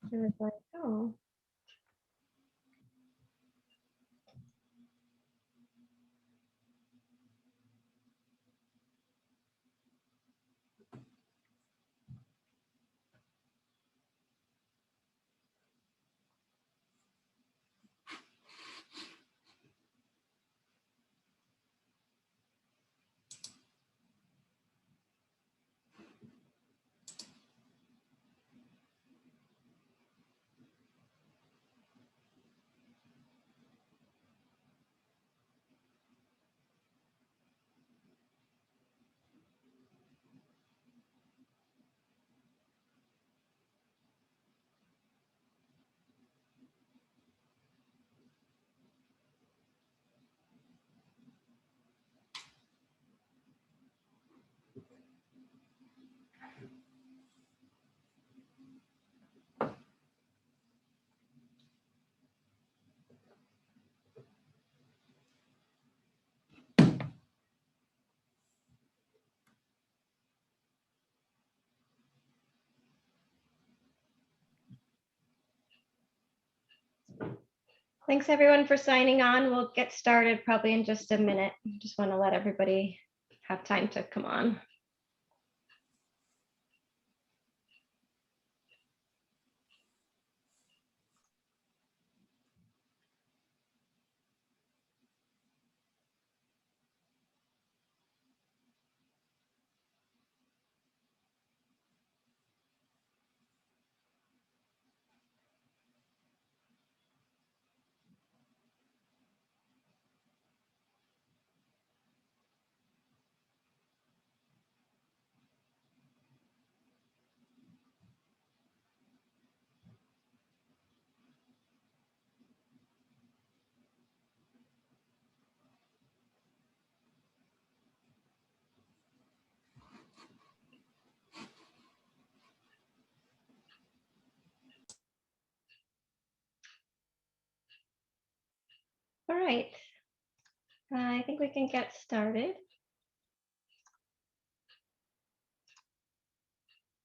I was like, oh. Thanks everyone for signing on. We'll get started probably in just a minute. Just want to let everybody have time to come on. All right, I think we can get started.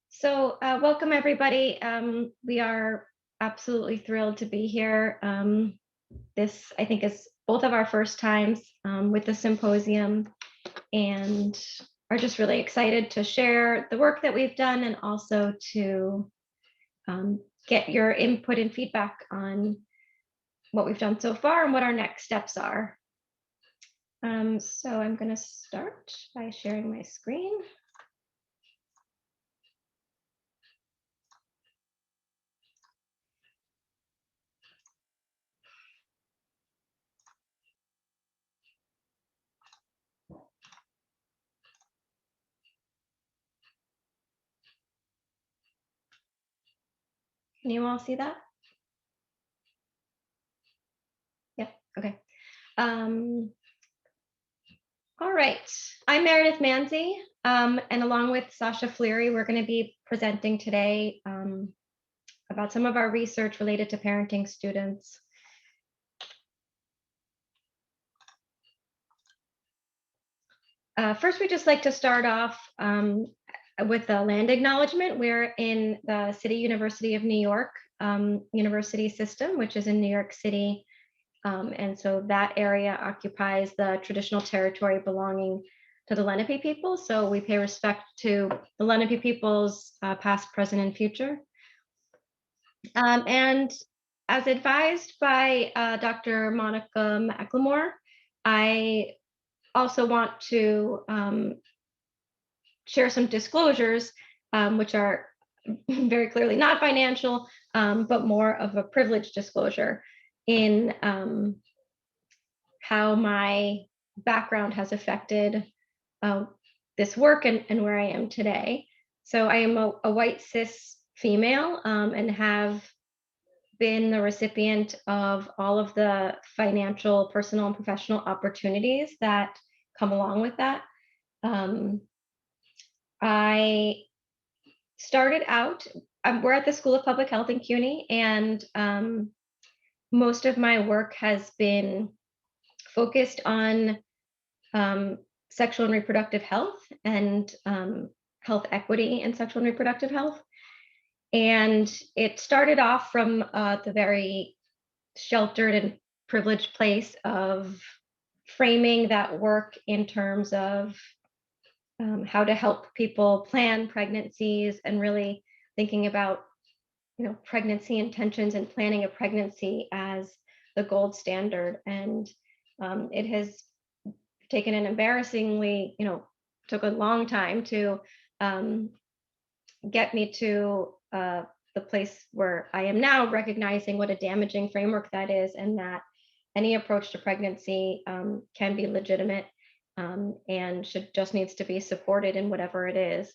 So welcome everybody. We are absolutely thrilled to be here. This, I think, is both of our first times with the symposium, and are just really excited to share the work that we've done and also to get your input and feedback on what we've done so far and what our next steps are. So I'm going to start by sharing my screen. Can you all see that? Yeah, okay. All right, I'm Meredith Manzi, and along with Sasha Fleary, we're going to be presenting today about some of our research related to parenting students. First, we'd just like to start off with a land acknowledgement. We're in the City University of New York university system, which is in New York City. And so that area occupies the traditional territory belonging to the Lenape people. So we pay respect to the Lenape peoples, past, present, and future. And as advised by Dr. Monica McLemore, I also want to share some disclosures, which are very clearly not financial, but more of a privileged disclosure in how my background has affected this work and where I am today. So I am a white cis female and have been the recipient of all of the financial, personal, and professional opportunities that come along with that. I started out, we're at the School of Public Health in CUNY, and most of my work has been focused on sexual and reproductive health and health equity in sexual and reproductive health. And it started off from the very sheltered and privileged place of framing that work in terms of how to help people plan pregnancies and really thinking about pregnancy intentions and planning a pregnancy as the gold standard. And it has taken an embarrassingly, took a long time to um, get me to the place where I am now, recognizing what a damaging framework that is, and that any approach to pregnancy can be legitimate and should just needs to be supported in whatever it is.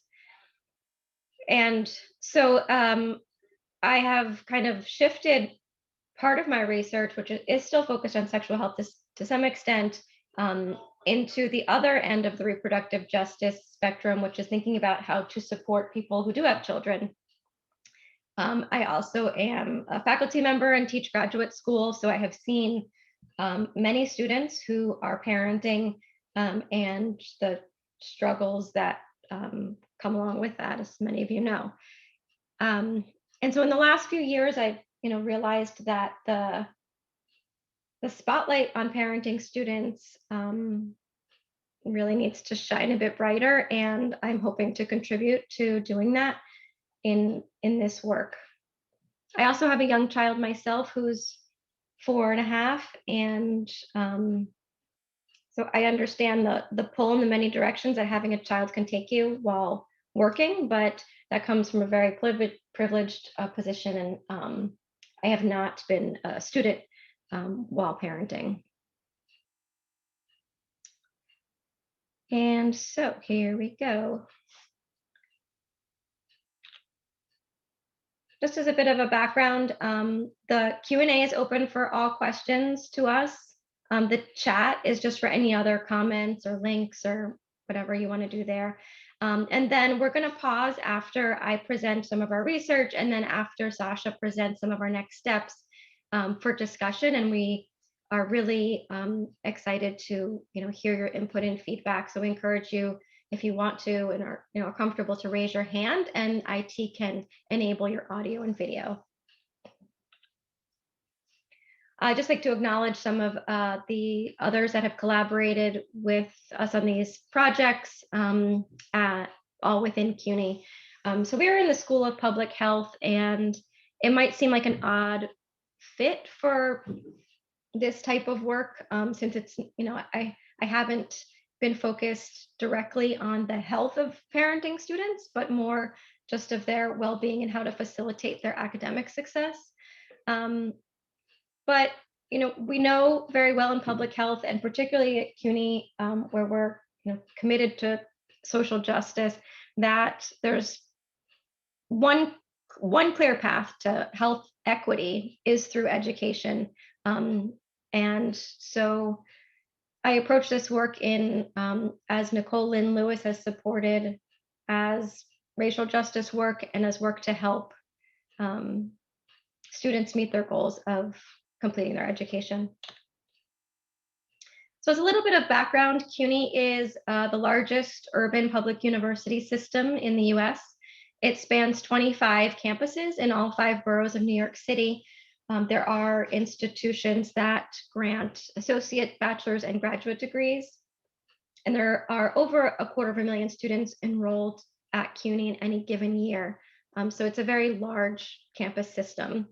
And so I have kind of shifted part of my research, which is still focused on sexual health to some extent, um, into the other end of the reproductive justice spectrum, which is thinking about how to support people who do have children. I also am a faculty member and teach graduate school, so I have seen many students who are parenting and the struggles that come along with that, as many of you know. Um, and so in the last few years, I've realized that the spotlight on parenting students really needs to shine a bit brighter, and I'm hoping to contribute to doing that in this work. I also have a young child myself who's 4.5, and so I understand the pull in the many directions that having a child can take you while working, but that comes from a very privileged position, and I have not been a student while parenting. And so here we go. Just as a bit of a background, the Q&A is open for all questions to us. The chat is just for any other comments or links or whatever you want to do there. And then we're going to pause after I present some of our research, and then after Sasha presents some of our next steps for discussion. And we are really excited to hear your input and feedback. So we encourage you, if you want to and are comfortable, to raise your hand, and IT can enable your audio and video. I'd just like to acknowledge some of the others that have collaborated with us on these projects, all within CUNY. So we are in the School of Public Health, and it might seem like an odd fit for this type of work, since it's, I haven't been focused directly on the health of parenting students, but more just of their well-being and how to facilitate their academic success. But we know very well in public health, and particularly at CUNY, where we're committed to social justice, that there's one clear path to health equity is through education. And so I approach this work in, as Nicole Lynn Lewis has supported, as racial justice work and as work to help students meet their goals of completing their education. So as a little bit of background, CUNY is the largest urban public university system in the US. It spans 25 campuses in all 5 boroughs of New York City. There are institutions that grant associate, bachelor's, and graduate degrees. And there are over 250,000 students enrolled at CUNY in any given year. So it's a very large campus system.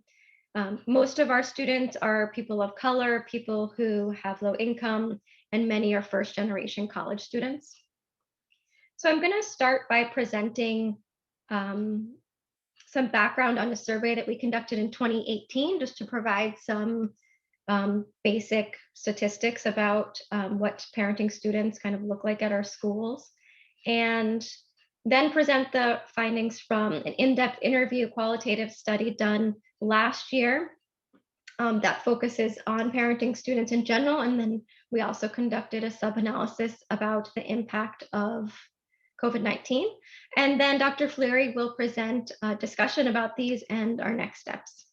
Most of our students are people of color, people who have low income, and many are first-generation college students. So I'm going to start by presenting some background on a survey that we conducted in 2018, just to provide some basic statistics about what parenting students kind of look like at our schools, and then present the findings from an in-depth interview qualitative study done last year that focuses on parenting students in general. And then we also conducted a sub-analysis about the impact of COVID-19. And then Dr. Fleury will present a discussion about these and our next steps.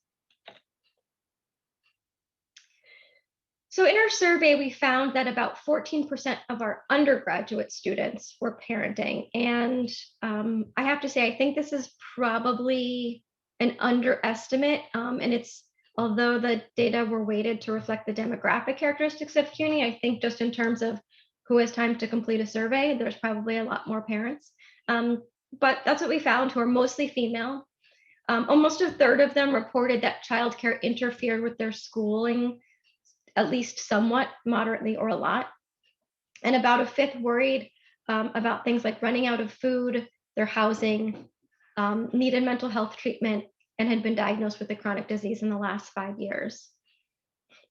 So in our survey, we found that about 14% of our undergraduate students were parenting. And I have to say, I think this is probably an underestimate. And it's, although the data were weighted to reflect the demographic characteristics of CUNY, I think just in terms of who has time to complete a survey, there's probably a lot more parents. But that's what we found, who are mostly female. Almost a third of them reported that childcare interfered with their schooling, at least somewhat, moderately, or a lot. And about a fifth worried about things like running out of food, their housing, needed mental health treatment, and had been diagnosed with a chronic disease in the last 5 years.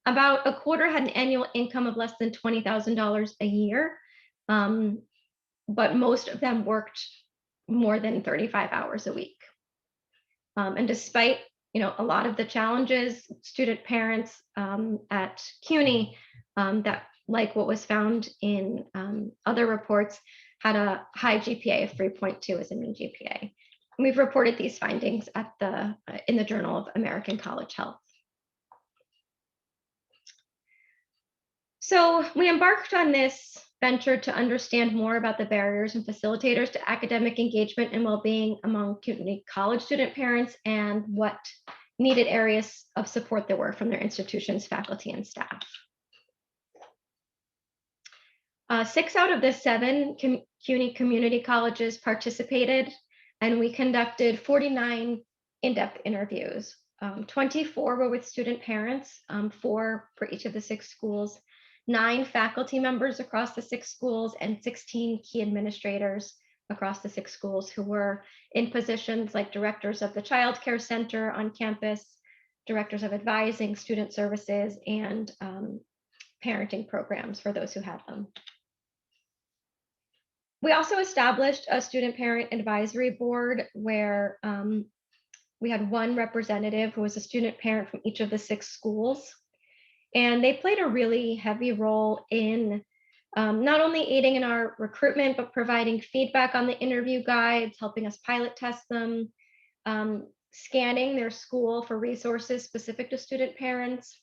About a quarter had an annual income of less than $20,000 a year, but most of them worked more than 35 hours a week. And despite a lot of the challenges, student parents at CUNY that, like what was found in other reports, had a high GPA of 3.2 as a mean GPA. And we've reported these findings at in the Journal of American College Health. So we embarked on this venture to understand more about the barriers and facilitators to academic engagement and well-being among CUNY college student parents, and what needed areas of support there were from their institutions, faculty, and staff. 6 out of the 7 CUNY community colleges participated, and we conducted 49 in-depth interviews. 24 were with student parents, 4 for each of the 6 schools, 9 faculty members across the 6 schools, and 16 key administrators across the 6 schools who were in positions like directors of the Child Care Center on campus, directors of advising, student services, and parenting programs for those who had them. We also established a student parent advisory board where we had one representative who was a student parent from each of the 6 schools. And they played a really heavy role in not only aiding in our recruitment, but providing feedback on the interview guides, helping us pilot test them, scanning their school for resources specific to student parents,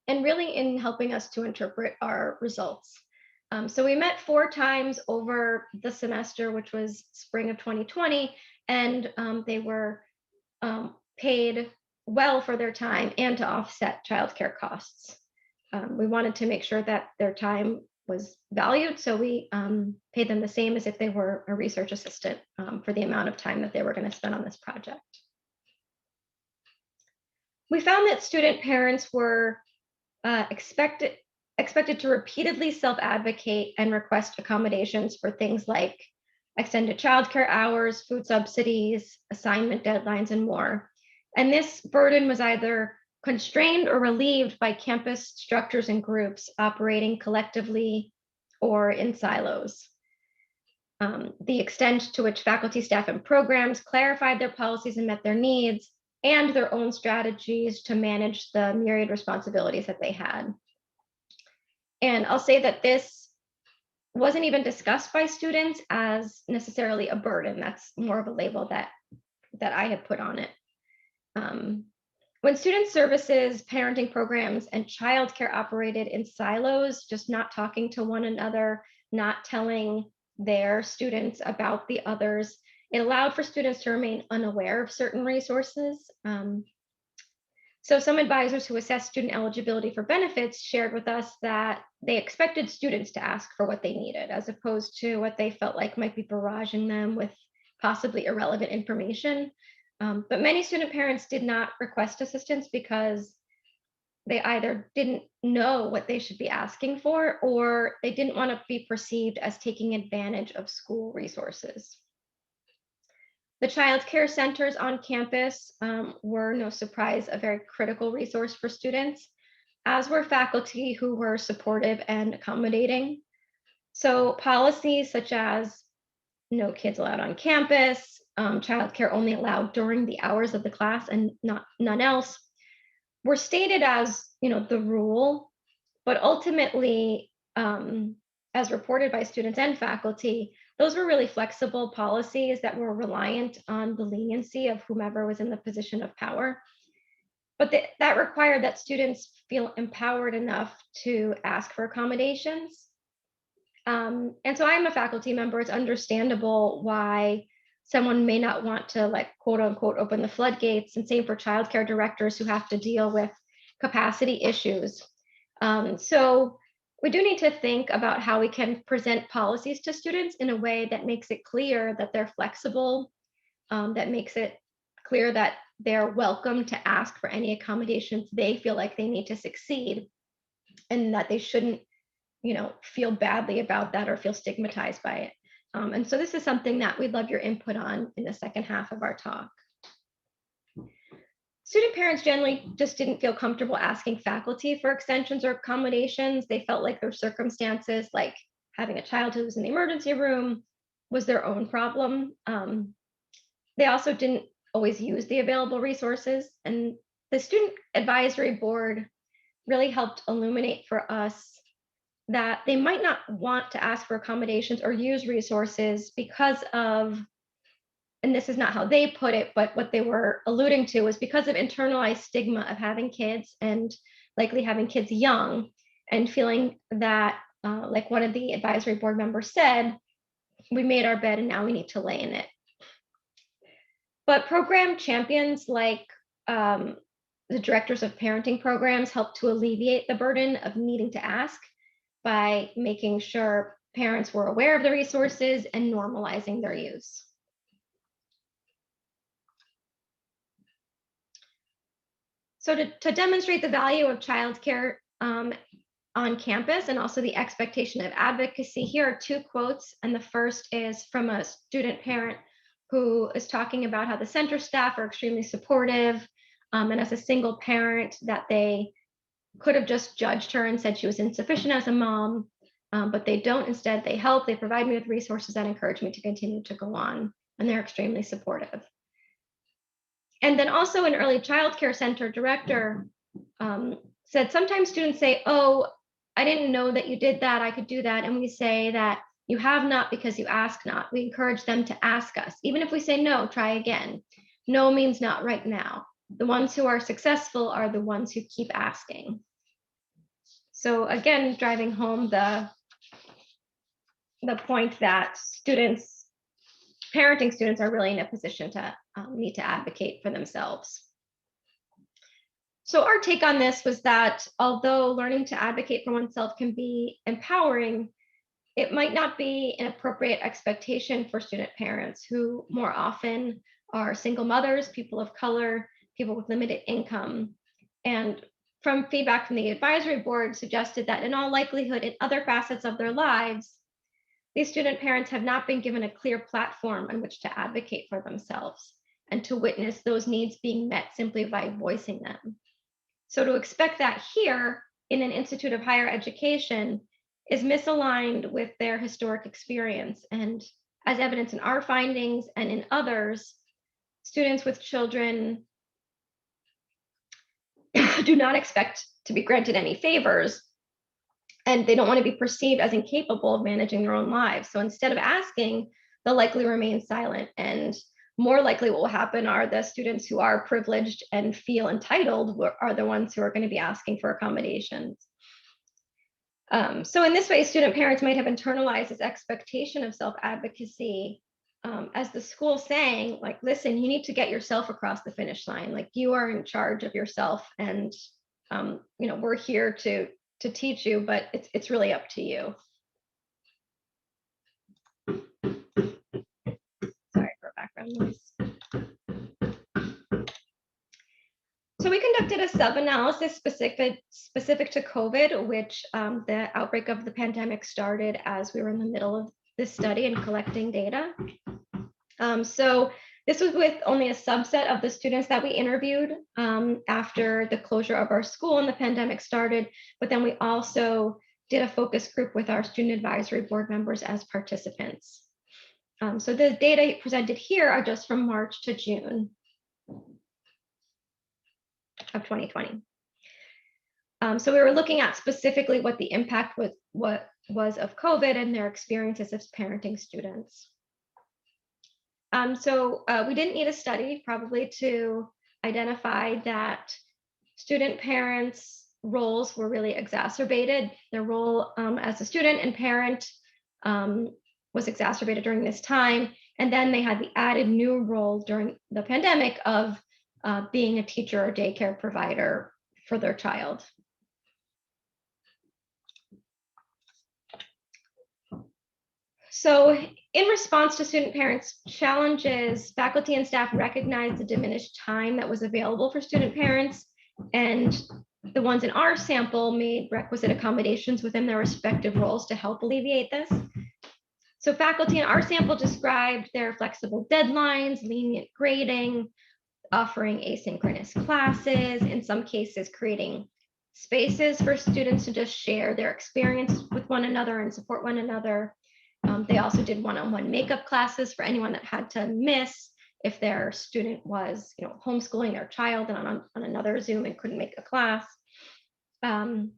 and really in helping us to interpret our results. So we met 4 times over the semester, which was spring of 2020, and they were paid well for their time and to offset childcare costs. We wanted to make sure that their time was valued, so we paid them the same as if they were a research assistant for the amount of time that they were going to spend on this project. We found that student parents were expected to repeatedly self-advocate and request accommodations for things like extended childcare hours, food subsidies, assignment deadlines, and more. And this burden was either constrained or relieved by campus structures and groups operating collectively or in silos. The extent to which faculty, staff, and programs clarified their policies and met their needs, and their own strategies to manage the myriad responsibilities that they had. And I'll say that this wasn't even discussed by students as necessarily a burden. That's more of a label that I have put on it. When student services, parenting programs, and childcare operated in silos, just not talking to one another, not telling their students about the others, it allowed for students to remain unaware of certain resources. So some advisors who assessed student eligibility for benefits shared with us that they expected students to ask for what they needed, as opposed to what they felt like might be barraging them with possibly irrelevant information. But many student parents did not request assistance because they either didn't know what they should be asking for, or they didn't want to be perceived as taking advantage of school resources. The child care centers on campus were, no surprise, a very critical resource for students, as were faculty who were supportive and accommodating. So policies such as no kids allowed on campus, childcare only allowed during the hours of the class and none else, were stated as the rule, but ultimately, as reported by students and faculty, those were really flexible policies that were reliant on the leniency of whomever was in the position of power. But that required that students feel empowered enough to ask for accommodations. And so I'm a faculty member. It's understandable why someone may not want to, like, quote unquote, open the floodgates, and same for childcare directors who have to deal with capacity issues. So we do need to think about how we can present policies to students in a way that makes it clear that they're flexible, that makes it clear that they're welcome to ask for any accommodations they feel like they need to succeed, and that they shouldn't, feel badly about that or feel stigmatized by it. And so this is something that we'd love your input on in the second half of our talk. Student parents generally just didn't feel comfortable asking faculty for extensions or accommodations. They felt like their circumstances, like having a child who was in the emergency room, was their own problem. They also didn't always use the available resources. And the Student Advisory Board really helped illuminate for us that they might not want to ask for accommodations or use resources because of, and this is not how they put it, but what they were alluding to was because of internalized stigma of having kids, and likely having kids young, and feeling that, like one of the advisory board members said, we made our bed and now we need to lay in it. But program champions like the directors of parenting programs help to alleviate the burden of needing to ask by making sure parents were aware of the resources and normalizing their use. So to demonstrate the value of childcare on campus, and also the expectation of advocacy, here are two quotes. And the first is from a student parent who is talking about how the center staff are extremely supportive, and as a single parent, that they could have just judged her and said she was insufficient as a mom, but they don't. Instead, they help, they provide me with resources that encourage me to continue to go on, and they're extremely supportive. And then also an early child care center director said, sometimes students say, oh, I didn't know that you did that, I could do that. And we say that you have not because you ask not. We encourage them to ask us. Even if we say no, try again. No means not right now. The ones who are successful are the ones who keep asking. So again, driving home the point that parenting students are really in a position to need to advocate for themselves. So our take on this was that although learning to advocate for oneself can be empowering, it might not be an appropriate expectation for student parents who more often are single mothers, people of color, people with limited income. And from feedback from the advisory board suggested that in all likelihood, in other facets of their lives, these student parents have not been given a clear platform on which to advocate for themselves and to witness those needs being met simply by voicing them. So to expect that here in an institute of higher education is misaligned with their historic experience. And as evidence in our findings and in others, students with children do not expect to be granted any favors, and they don't want to be perceived as incapable of managing their own lives. So instead of asking, they'll likely remain silent. And more likely what will happen are the students who are privileged and feel entitled are the ones who are going to be asking for accommodations. So in this way, student parents might have internalized this expectation of self-advocacy as the school saying, like, listen, you need to get yourself across the finish line. Like, you are in charge of yourself, and we're here to teach you, but it's really up to you. Sorry for background noise. So we conducted a sub-analysis specific to COVID, which the outbreak of the pandemic started as we were in the middle of this study and collecting data. So this was with only a subset of the students that we interviewed after the closure of our school and the pandemic started, but then we also did a focus group with our student advisory board members as participants. So the data presented here are just from March to June of 2020. So we were looking at specifically what the impact was of COVID and their experiences as parenting students. So we didn't need a study probably to identify that student parents' roles were really exacerbated. Their role as a student and parent was exacerbated during this time. And then they had the added new role during the pandemic of being a teacher or daycare provider for their child. So in response to student parents' challenges, faculty and staff recognized the diminished time that was available for student parents, and the ones in our sample made requisite accommodations within their respective roles to help alleviate this. So faculty in our sample described their flexible deadlines, lenient grading, offering asynchronous classes, in some cases creating spaces for students to just share their experience with one another and support one another. They also did one-on-one makeup classes for anyone that had to miss if their student was, homeschooling their child and on another Zoom and couldn't make a class. And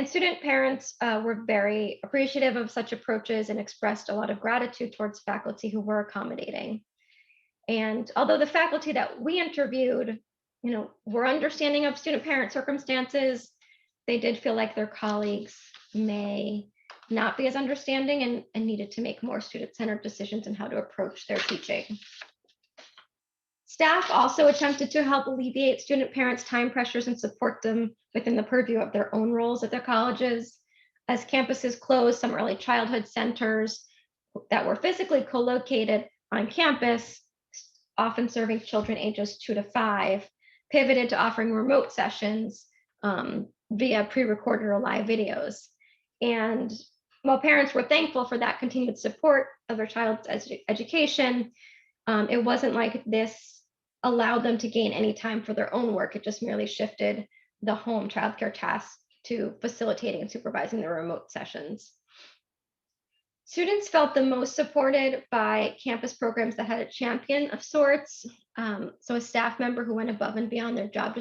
student parents were very appreciative of such approaches and expressed a lot of gratitude towards faculty who were accommodating. And although the faculty that we interviewed, were understanding of student parent circumstances, they did feel like their colleagues may not be as understanding and needed to make more student-centered decisions in how to approach their teaching. Staff also attempted to help alleviate student parents' time pressures and support them within the purview of their own roles at their colleges. As campuses closed, some early childhood centers that were physically co-located on campus, often serving children ages 2 to 5, pivoted to offering remote sessions via pre-recorded or live videos. And while parents were thankful for that continued support of their child's education, it wasn't like this allowed them to gain any time for their own work. It just merely shifted the home childcare tasks to facilitating and supervising the remote sessions. Students felt the most supported by campus programs that had a champion of sorts. So a staff member who went above and beyond their job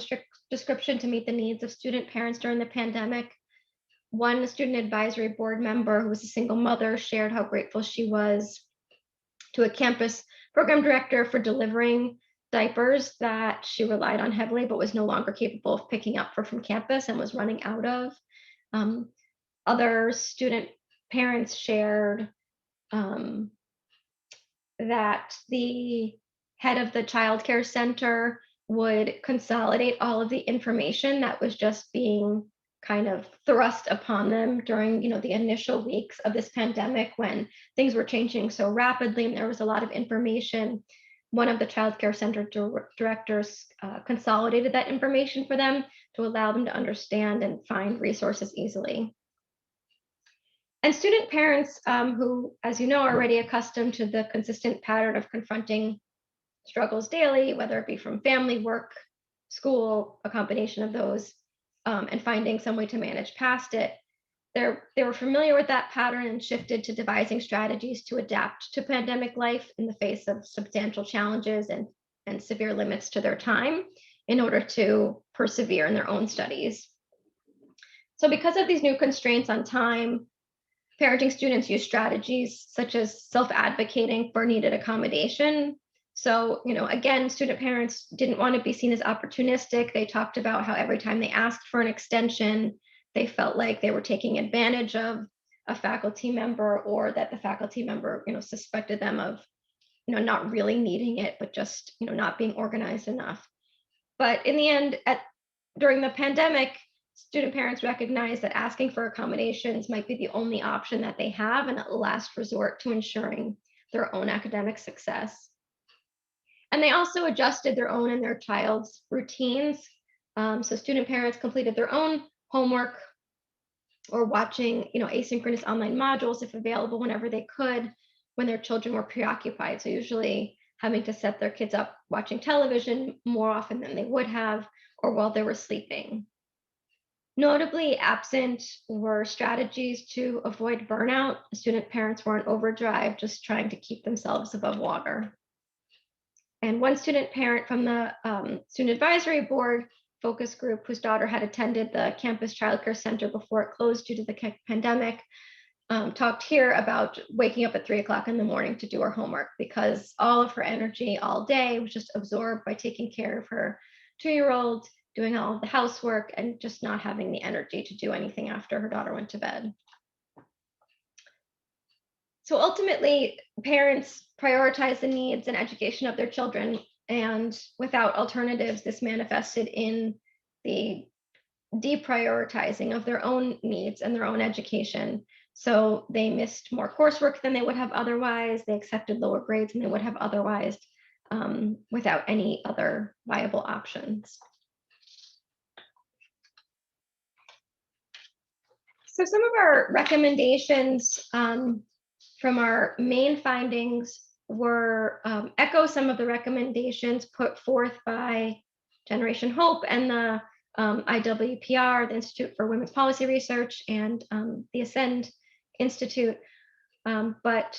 description to meet the needs of student parents during the pandemic. One student advisory board member who was a single mother shared how grateful she was to a campus program director for delivering diapers that she relied on heavily, but was no longer capable of picking up from campus and was running out of. Other student parents shared that the head of the child care center would consolidate all of the information that was just being kind of thrust upon them during the initial weeks of this pandemic when things were changing so rapidly and there was a lot of information. One of the child care center directors consolidated that information for them to allow them to understand and find resources easily. And student parents who, as you know, are already accustomed to the consistent pattern of confronting struggles daily, whether it be from family, work, school, a combination of those, and finding some way to manage past it. They were familiar with that pattern and shifted to devising strategies to adapt to pandemic life in the face of substantial challenges and severe limits to their time in order to persevere in their own studies. So because of these new constraints on time, parenting students use strategies such as self-advocating for needed accommodation. So, again, student parents didn't want to be seen as opportunistic. They talked about how every time they asked for an extension, they felt like they were taking advantage of a faculty member or that the faculty member, suspected them of, not really needing it, but just, not being organized enough. But in the end, during the pandemic, student parents recognize that asking for accommodations might be the only option that they have and a last resort to ensuring their own academic success. And they also adjusted their own and their child's routines. So student parents completed their own homework or watching, asynchronous online modules if available whenever they could when their children were preoccupied. So usually having to set their kids up watching television more often than they would have or while they were sleeping. Notably absent were strategies to avoid burnout. Student parents were on overdrive, just trying to keep themselves above water. And one student parent from the Student Advisory Board focus group whose daughter had attended the campus childcare center before it closed due to the pandemic talked here about waking up at 3 o'clock in the morning to do her homework because all of her energy all day was just absorbed by taking care of her 2-year-old, doing all of the housework, and just not having the energy to do anything after her daughter went to bed. So ultimately, parents prioritize the needs and education of their children, and without alternatives, this manifested in the deprioritizing of their own needs and their own education. So they missed more coursework than they would have otherwise. They accepted lower grades than they would have otherwise, without any other viable options. So some of our recommendations from our main findings were echo some of the recommendations put forth by Generation Hope and the IWPR, the Institute for Women's Policy Research, and the Ascend Institute. But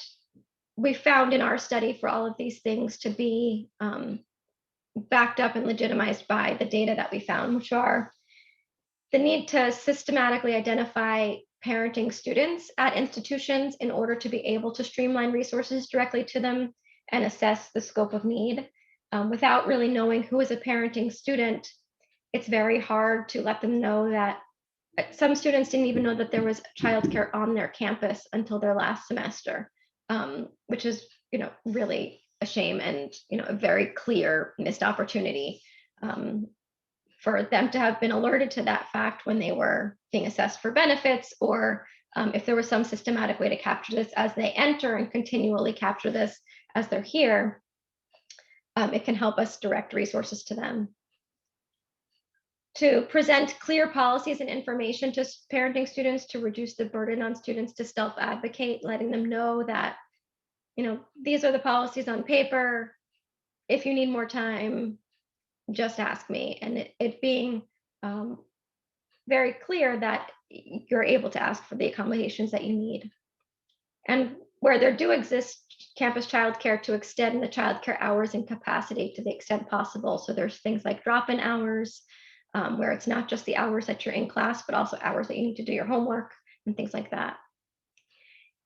we found in our study for all of these things to be backed up and legitimized by the data that we found, which are the need to systematically identify parenting students at institutions in order to be able to streamline resources directly to them and assess the scope of need. Without really knowing who is a parenting student, it's very hard to let them know that some students didn't even know that there was childcare on their campus until their last semester, which is, really a shame and, a very clear missed opportunity for them to have been alerted to that fact when they were being assessed for benefits, or if there was some systematic way to capture this as they enter and continually capture this as they're here, it can help us direct resources to them. To present clear policies and information to parenting students to reduce the burden on students to self-advocate, letting them know that, these are the policies on paper. If you need more time, just ask me. And it being very clear that you're able to ask for the accommodations that you need. And where there do exist campus childcare, to extend the childcare hours and capacity to the extent possible. So there's things like drop-in hours, where it's not just the hours that you're in class, but also hours that you need to do your homework and things like that.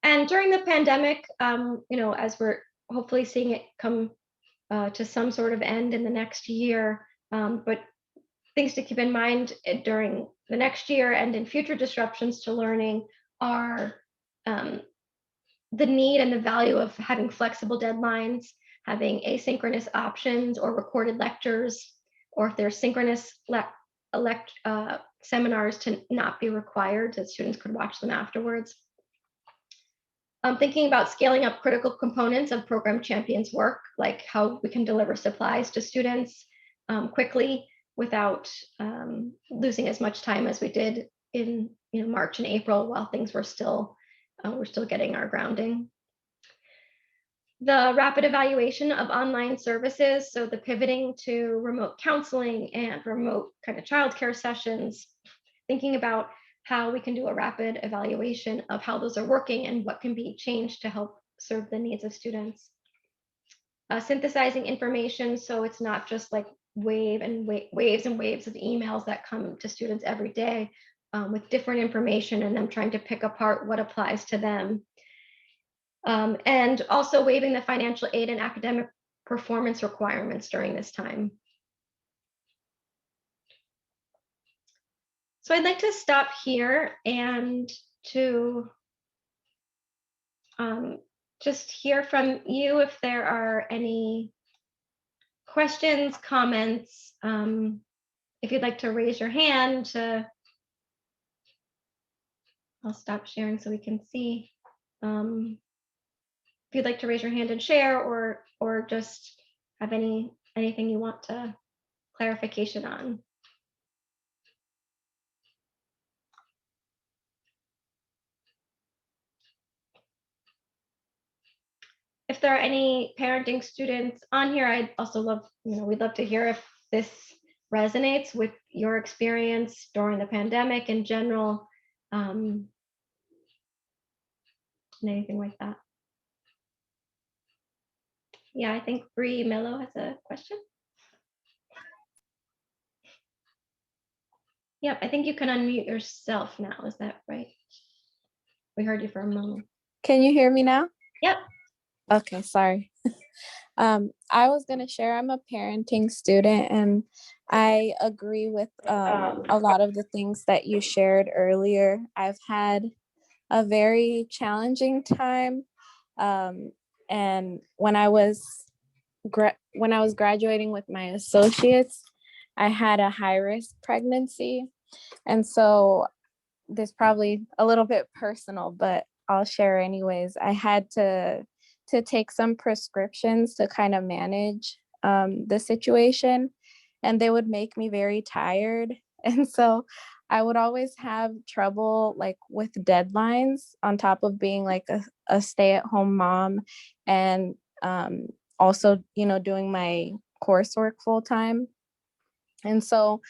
And during the pandemic, as we're hopefully seeing it come to some sort of end in the next year, but things to keep in mind during the next year and in future disruptions to learning are the need and the value of having flexible deadlines, having asynchronous options or recorded lectures, or if there's synchronous seminars, to not be required, that students could watch them afterwards. Thinking about scaling up critical components of Program Champions work, like how we can deliver supplies to students quickly without losing as much time as we did in March and April, while things were still we're still getting our grounding. The rapid evaluation of online services, so the pivoting to remote counseling and remote kind of childcare sessions, thinking about how we can do a rapid evaluation of how those are working and what can be changed to help serve the needs of students. Synthesizing information, so it's not just like waves and waves of emails that come to students every day with different information, and them trying to pick apart what applies to them. And also waiving the financial aid and academic performance requirements during this time. So I'd like to stop here and to just hear from you if there are any questions, comments. If you'd like to raise your hand, I'll stop sharing so we can see. If you'd like to raise your hand and share, or just have anything you want to clarification on. If there are any parenting students on here, I'd also love, we'd love to hear if this resonates with your experience during the pandemic in general, and anything like that. Yeah, I think Bree Mello has a question. Yep, I think you can unmute yourself now. Is that right? We heard you for a moment. Can you hear me now? Yep. Okay, sorry. I was going to share, I'm a parenting student, and I agree with a lot of the things that you shared earlier. I've had a very challenging time And when I was graduating with my associates, I had a high risk pregnancy. And so this probably a little bit personal, but I'll share anyways. I had to take some prescriptions to kind of manage the situation, and they would make me very tired. And so I would always have trouble like with deadlines on top of being like a stay-at-home mom, and also, you know, doing my coursework full time. And so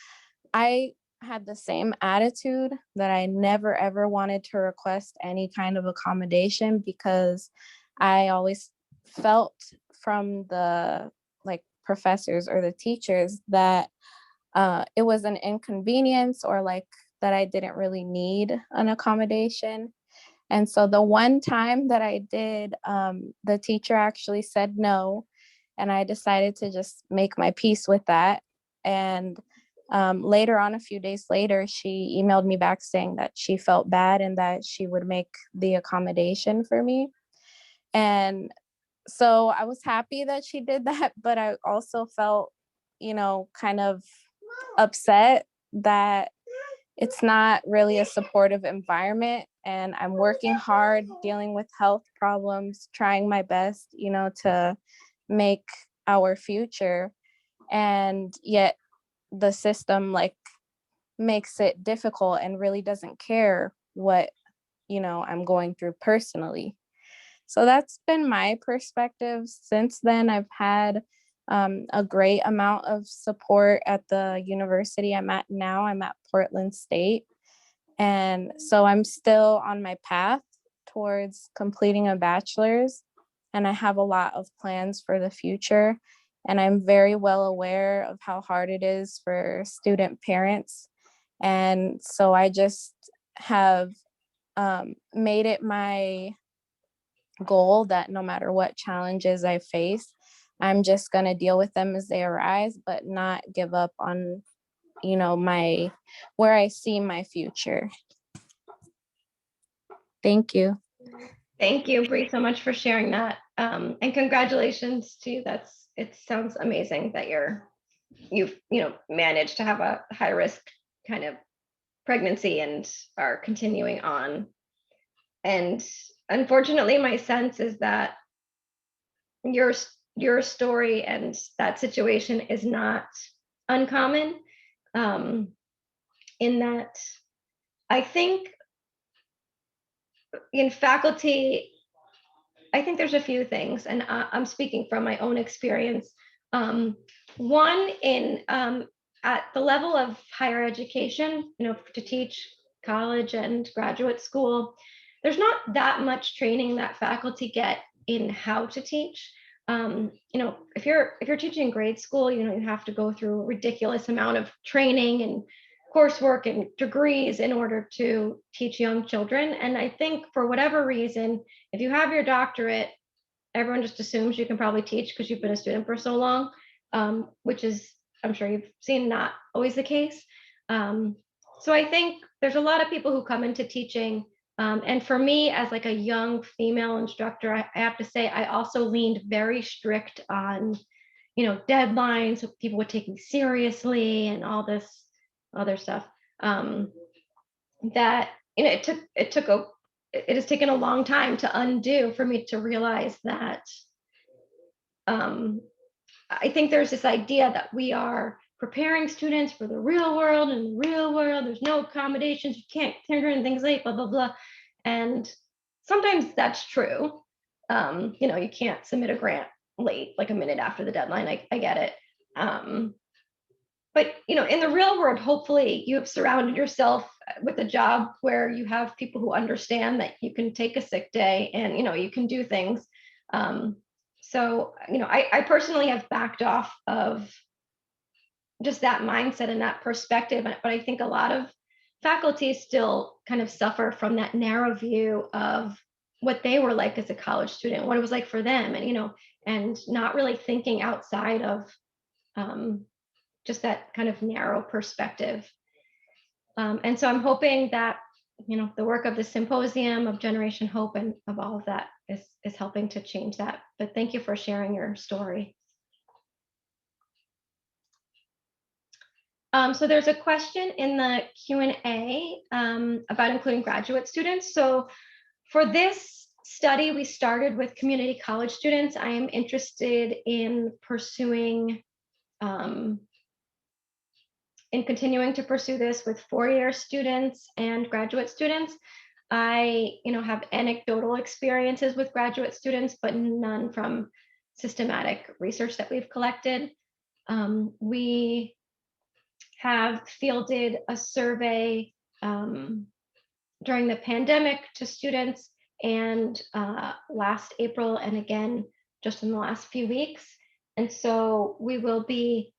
I had the same attitude that I never ever wanted to request any kind of accommodation, because I always felt from the like professors or the teachers that it was an inconvenience, or like that I didn't really need an accommodation. And so the one time that I did, the teacher actually said no, and I decided to just make my peace with that. And later on, a few days later, she emailed me back saying that she felt bad and that she would make the accommodation for me. And so I was happy that she did that, but I also felt, you know, kind of upset that it's not really a supportive environment. And I'm working hard, dealing with health problems, trying my best, you know, to make our future. And yet the system like makes it difficult and really doesn't care what, you know, I'm going through personally. So that's been my perspective. Since then, I've had a great amount of support at the university I'm at now. I'm at Portland State. And so I'm still on my path towards completing a bachelor's, and I have a lot of plans for the future. And I'm very well aware of how hard it is for student parents. And so I just have made it my goal that no matter what challenges I face, I'm just going to deal with them as they arise, but not give up on, you know, my where I see my future. Thank you. Thank you, Bree, so much for sharing that. And congratulations to you. It sounds amazing that you've managed to have a high risk kind of pregnancy and are continuing on. And unfortunately, my sense is that your story and that situation is not uncommon. In that, I think in faculty, I think there's a few things, and I'm speaking from my own experience. One, at the level of higher education, to teach college and graduate school, there's not that much training that faculty get in how to teach. If you're teaching grade school, you have to go through a ridiculous amount of training and coursework and degrees in order to teach young children. And I think for whatever reason, if you have your doctorate, everyone just assumes you can probably teach because you've been a student for so long, which is, I'm sure you've seen, not always the case. So I think there's a lot of people who come into teaching. And for me, as like a young female instructor, I have to say, I also leaned very strict on, deadlines, so people would take me seriously and all this other stuff. That it has taken a long time to undo for me to realize that I think there's this idea that we are preparing students for the real world, and in the real world there's no accommodations, you can't turn things late, blah blah blah. And sometimes that's true. You can't submit a grant late, like a minute after the deadline. I get it. But in the real world, hopefully you have surrounded yourself with a job where you have people who understand that you can take a sick day and you can do things. So I personally have backed off of just that mindset and that perspective, but I think a lot of faculty still kind of suffer from that narrow view of what they were like as a college student, what it was like for them, and not really thinking outside of just that kind of narrow perspective. And so I'm hoping that, the work of the symposium, of Generation Hope, and of all of that is helping to change that. But thank you for sharing your story. So there's a question in the Q&A about including graduate students. So for this study, we started with community college students. I am interested in pursuing, in continuing to pursue this with four-year students and graduate students. I, have anecdotal experiences with graduate students, but none from systematic research that we've collected. We have fielded a survey during the pandemic to students, and last April, and again just in the last few weeks. And so we will be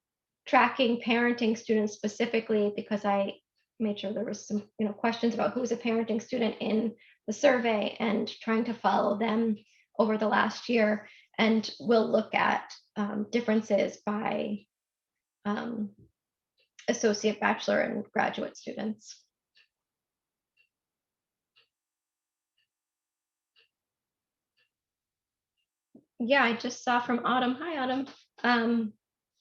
tracking parenting students specifically, because I made sure there was some questions about who's a parenting student in the survey, and trying to follow them over the last year. And we'll look at differences by associate, bachelor, and graduate students. Yeah, I just saw from Autumn, hi Autumn,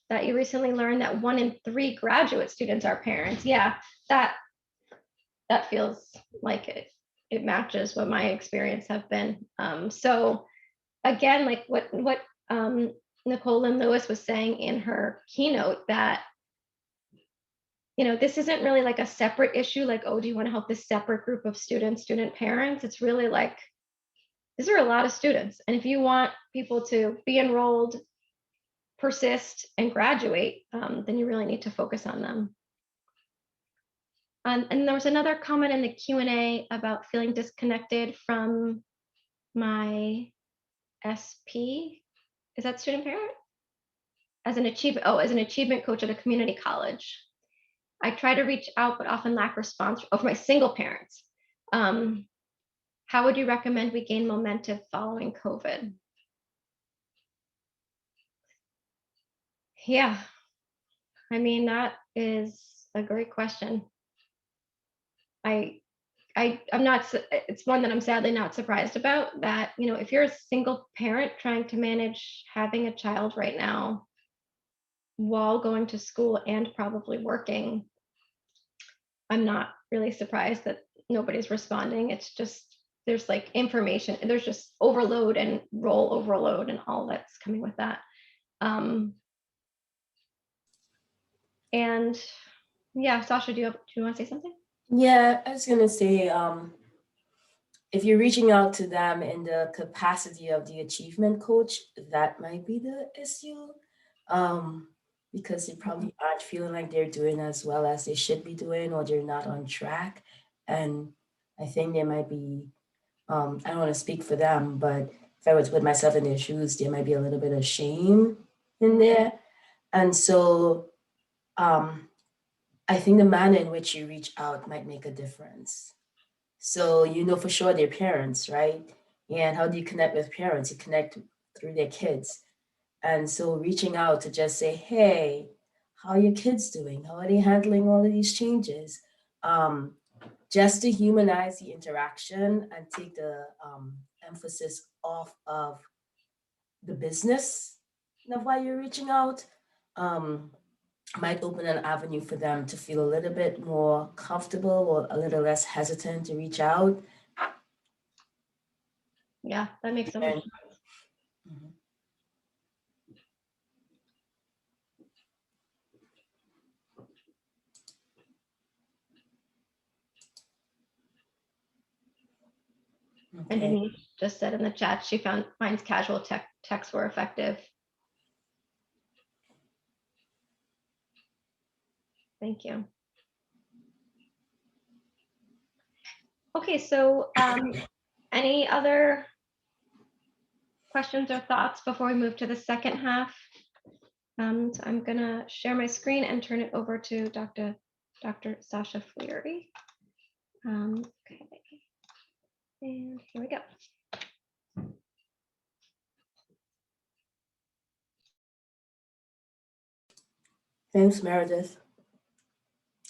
that you recently learned that 1 in 3 graduate students are parents. Yeah, that feels like it matches what my experience have been. So again, like what Nicole Lynn Lewis was saying in her keynote, that this isn't really like a separate issue, like, oh, do you want to help this separate group of student parents? It's really like, these are a lot of students, and if you want people to be enrolled, persist, and graduate, then you really need to focus on them. And there was another comment in the Q&A about feeling disconnected from my SP. Is that student parent? As an achievement coach at a community college. I try to reach out, but often lack response for my single parents. How would you recommend we gain momentum following COVID? Yeah, I mean, that is a great question. I'm not, it's one that I'm sadly not surprised about, that, if you're a single parent trying to manage having a child right now while going to school and probably working, I'm not really surprised that nobody's responding. It's just, there's like information, and there's just overload and role overload and all that's coming with that. And yeah, Sasha, do you want to say something? Yeah, I was gonna say, if you're reaching out to them in the capacity of the achievement coach, that might be the issue, because they probably aren't feeling like they're doing as well as they should be doing, or they're not on track. And I think there might be, I don't want to speak for them, but if I were to put myself in their shoes, there might be a little bit of shame in there. And so, I think the manner in which you reach out might make a difference. So you know for sure they're parents, right? And how do you connect with parents? You connect through their kids. And so reaching out to just say, hey, how are your kids doing? How are they handling all of these changes? Just to humanize the interaction and take the emphasis off of the business of why you're reaching out. Might open an avenue for them to feel a little bit more comfortable or a little less hesitant to reach out. Yeah, that makes so much sense. Mhm. And Okay. Denise just said in the chat she finds casual texts were effective. Thank you. Okay, so any other questions or thoughts before we move to the second half? So I'm gonna share my screen and turn it over to Dr. Sasha Fleary. Okay, and here we go. Thanks, Meredith.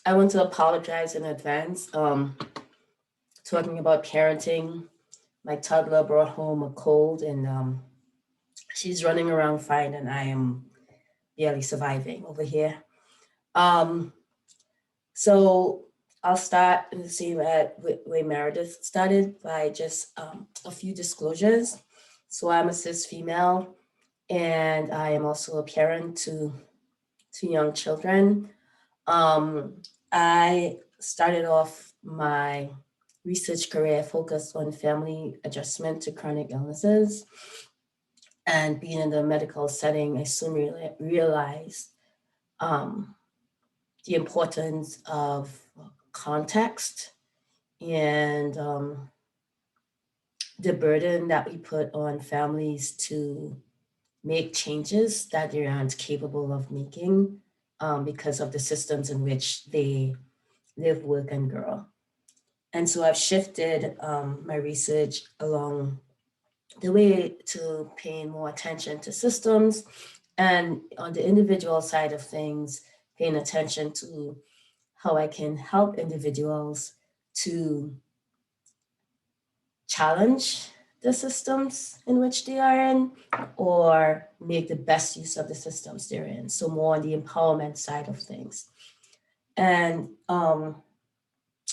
I want to apologize in advance. Talking about parenting my toddler brought home a cold, and she's running around fine, and I am barely surviving over here. Um, so I'll start in the same way Meredith started, by just a few disclosures. So I'm a cis female, and I am also a parent to young children. I started off my research career focused on family adjustment to chronic illnesses. And being in the medical setting, I soon realized um, the importance of context and the burden that we put on families to make changes that they aren't capable of making, because of the systems in which they live, work, and grow. And so I've shifted my research along the way to paying more attention to systems, and on the individual side of things, paying attention to how I can help individuals to challenge the systems in which they are in, or make the best use of the systems they're in. So more on the empowerment side of things. And I'm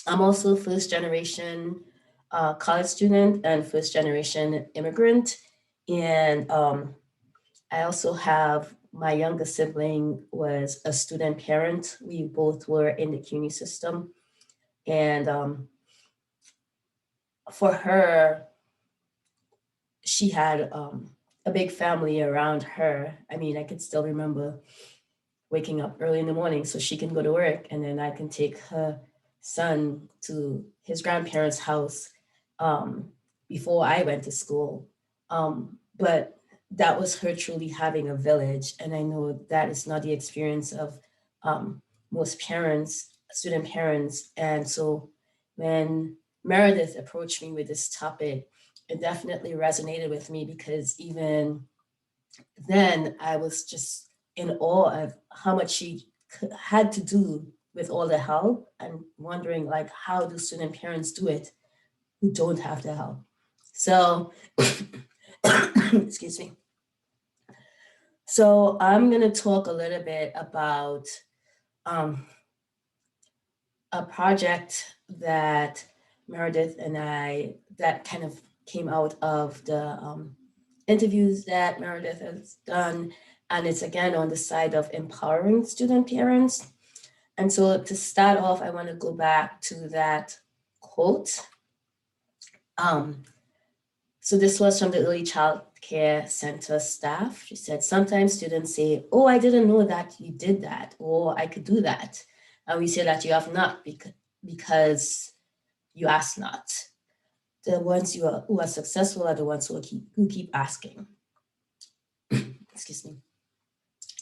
also first generation college student and first generation immigrant. And I also have my younger sibling was a student parent. We both were in the CUNY system. And for her, she had a big family around her. I mean, I could still remember waking up early in the morning so she can go to work, and then I can take her son to his grandparents' house before I went to school. But that was her truly having a village. And I know that is not the experience of most parents, student parents. And so when Meredith approached me with this topic, it definitely resonated with me, because even then I was just in awe of how much she had to do with all the help, and wondering, like, how do student parents do it who don't have the help? So, excuse me. So I'm going to talk a little bit about um, a project that Meredith and I, that kind of came out of the interviews that Meredith has done. And it's again on the side of empowering student parents. And so to start off, I want to go back to that quote. So this was from the Early Child Care Center staff. She said, sometimes students say, oh, I didn't know that you did that, or I could do that. And we say that you have not, because you asked not. The ones who are successful are the ones who keep asking. Excuse me.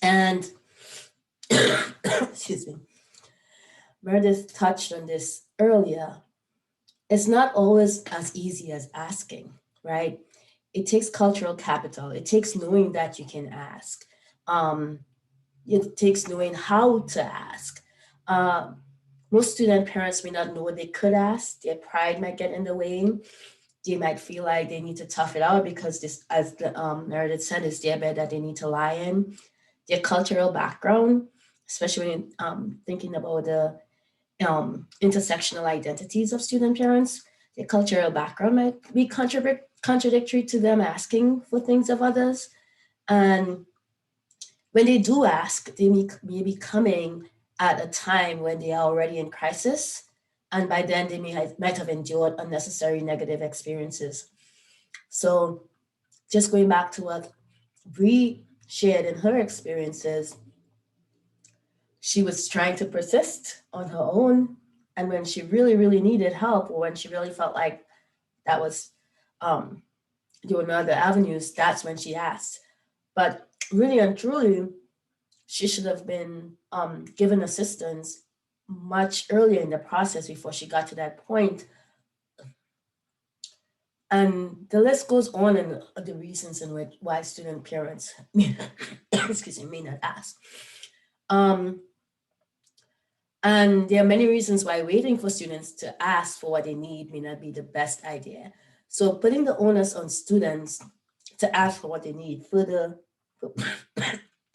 And excuse me, Meredith touched on this earlier. It's not always as easy as asking, right? It takes cultural capital. It takes knowing that you can ask. It takes knowing how to ask. Most student parents may not know what they could ask. Their pride might get in the way. They might feel like they need to tough it out because this, as the Meredith said, is their bed that they need to lie in. Their cultural background, especially when thinking about the intersectional identities of student parents, their cultural background might be contradictory to them asking for things of others. And when they do ask, they may be coming at a time when they are already in crisis. And by then they might have endured unnecessary negative experiences. So just going back to what Bree shared in her experiences, she was trying to persist on her own. And when she really, really needed help, or when she really felt like that was, there were no other avenues, that's when she asked. But really and truly, she should have been given assistance much earlier in the process before she got to that point. And the list goes on, and the reasons in which why student parents excuse me, may not ask. And there are many reasons why waiting for students to ask for what they need may not be the best idea. So putting the onus on students to ask for what they need further,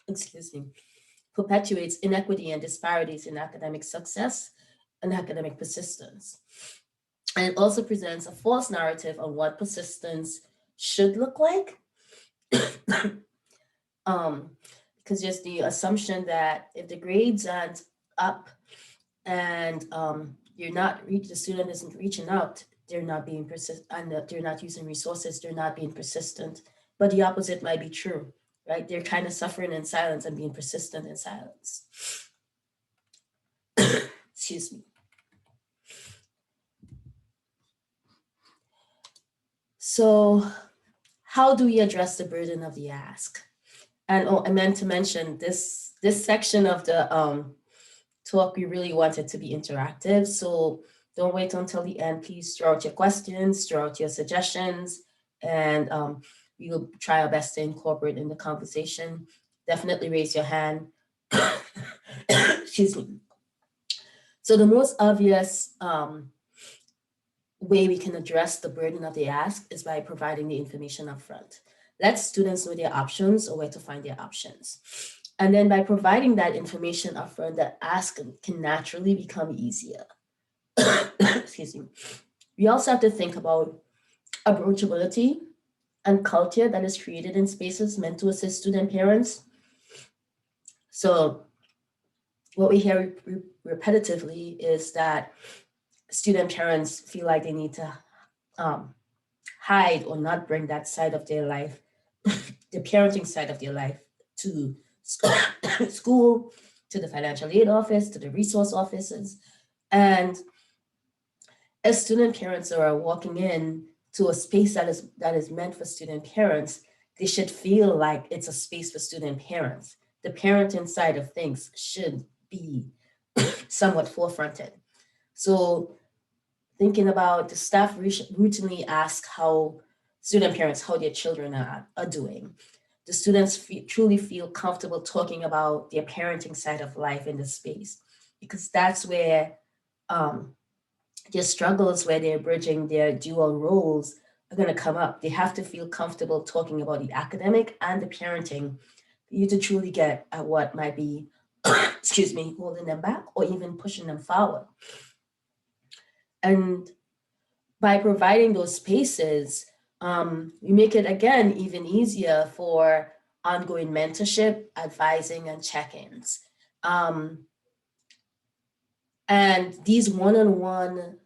excuse me, perpetuates inequity and disparities in academic success and academic persistence. And it also presents a false narrative on what persistence should look like. um, because there's the assumption that if the grades aren't up and you're not the student isn't reaching out, they're not being persistent, and that they're not using resources, they're not being persistent. But the opposite might be true, right? They're kind of suffering in silence and being persistent in silence. Excuse me. So, how do we address the burden of the ask? And I meant to mention this section of the talk, we really want it to be interactive. So don't wait until the end. Please throw out your questions, throw out your suggestions, and we will try our best to incorporate in the conversation. Definitely raise your hand. Excuse me. So the most obvious way we can address the burden of the ask is by providing the information up front. Let students know their options or where to find their options. And then by providing that information upfront, the ask can naturally become easier. Excuse me. We also have to think about approachability and culture that is created in spaces meant to assist student parents. So what we hear repetitively is that student parents feel like they need to hide or not bring that side of their life, the parenting side of their life, to school, to the financial aid office, to the resource offices. And as student parents are walking in to a space that is meant for student parents, they should feel like it's a space for student parents. The parenting side of things should be somewhat forefronted. So thinking about the staff routinely ask how student parents, how their children are doing. The students truly feel comfortable talking about their parenting side of life in the space, because that's where their struggles, where they're bridging their dual roles, are going to come up. They have to feel comfortable talking about the academic and the parenting for you to truly get at what might be, excuse me, holding them back or even pushing them forward. And by providing those spaces, we make it again even easier for ongoing mentorship, advising, and check-ins. And these one-on-one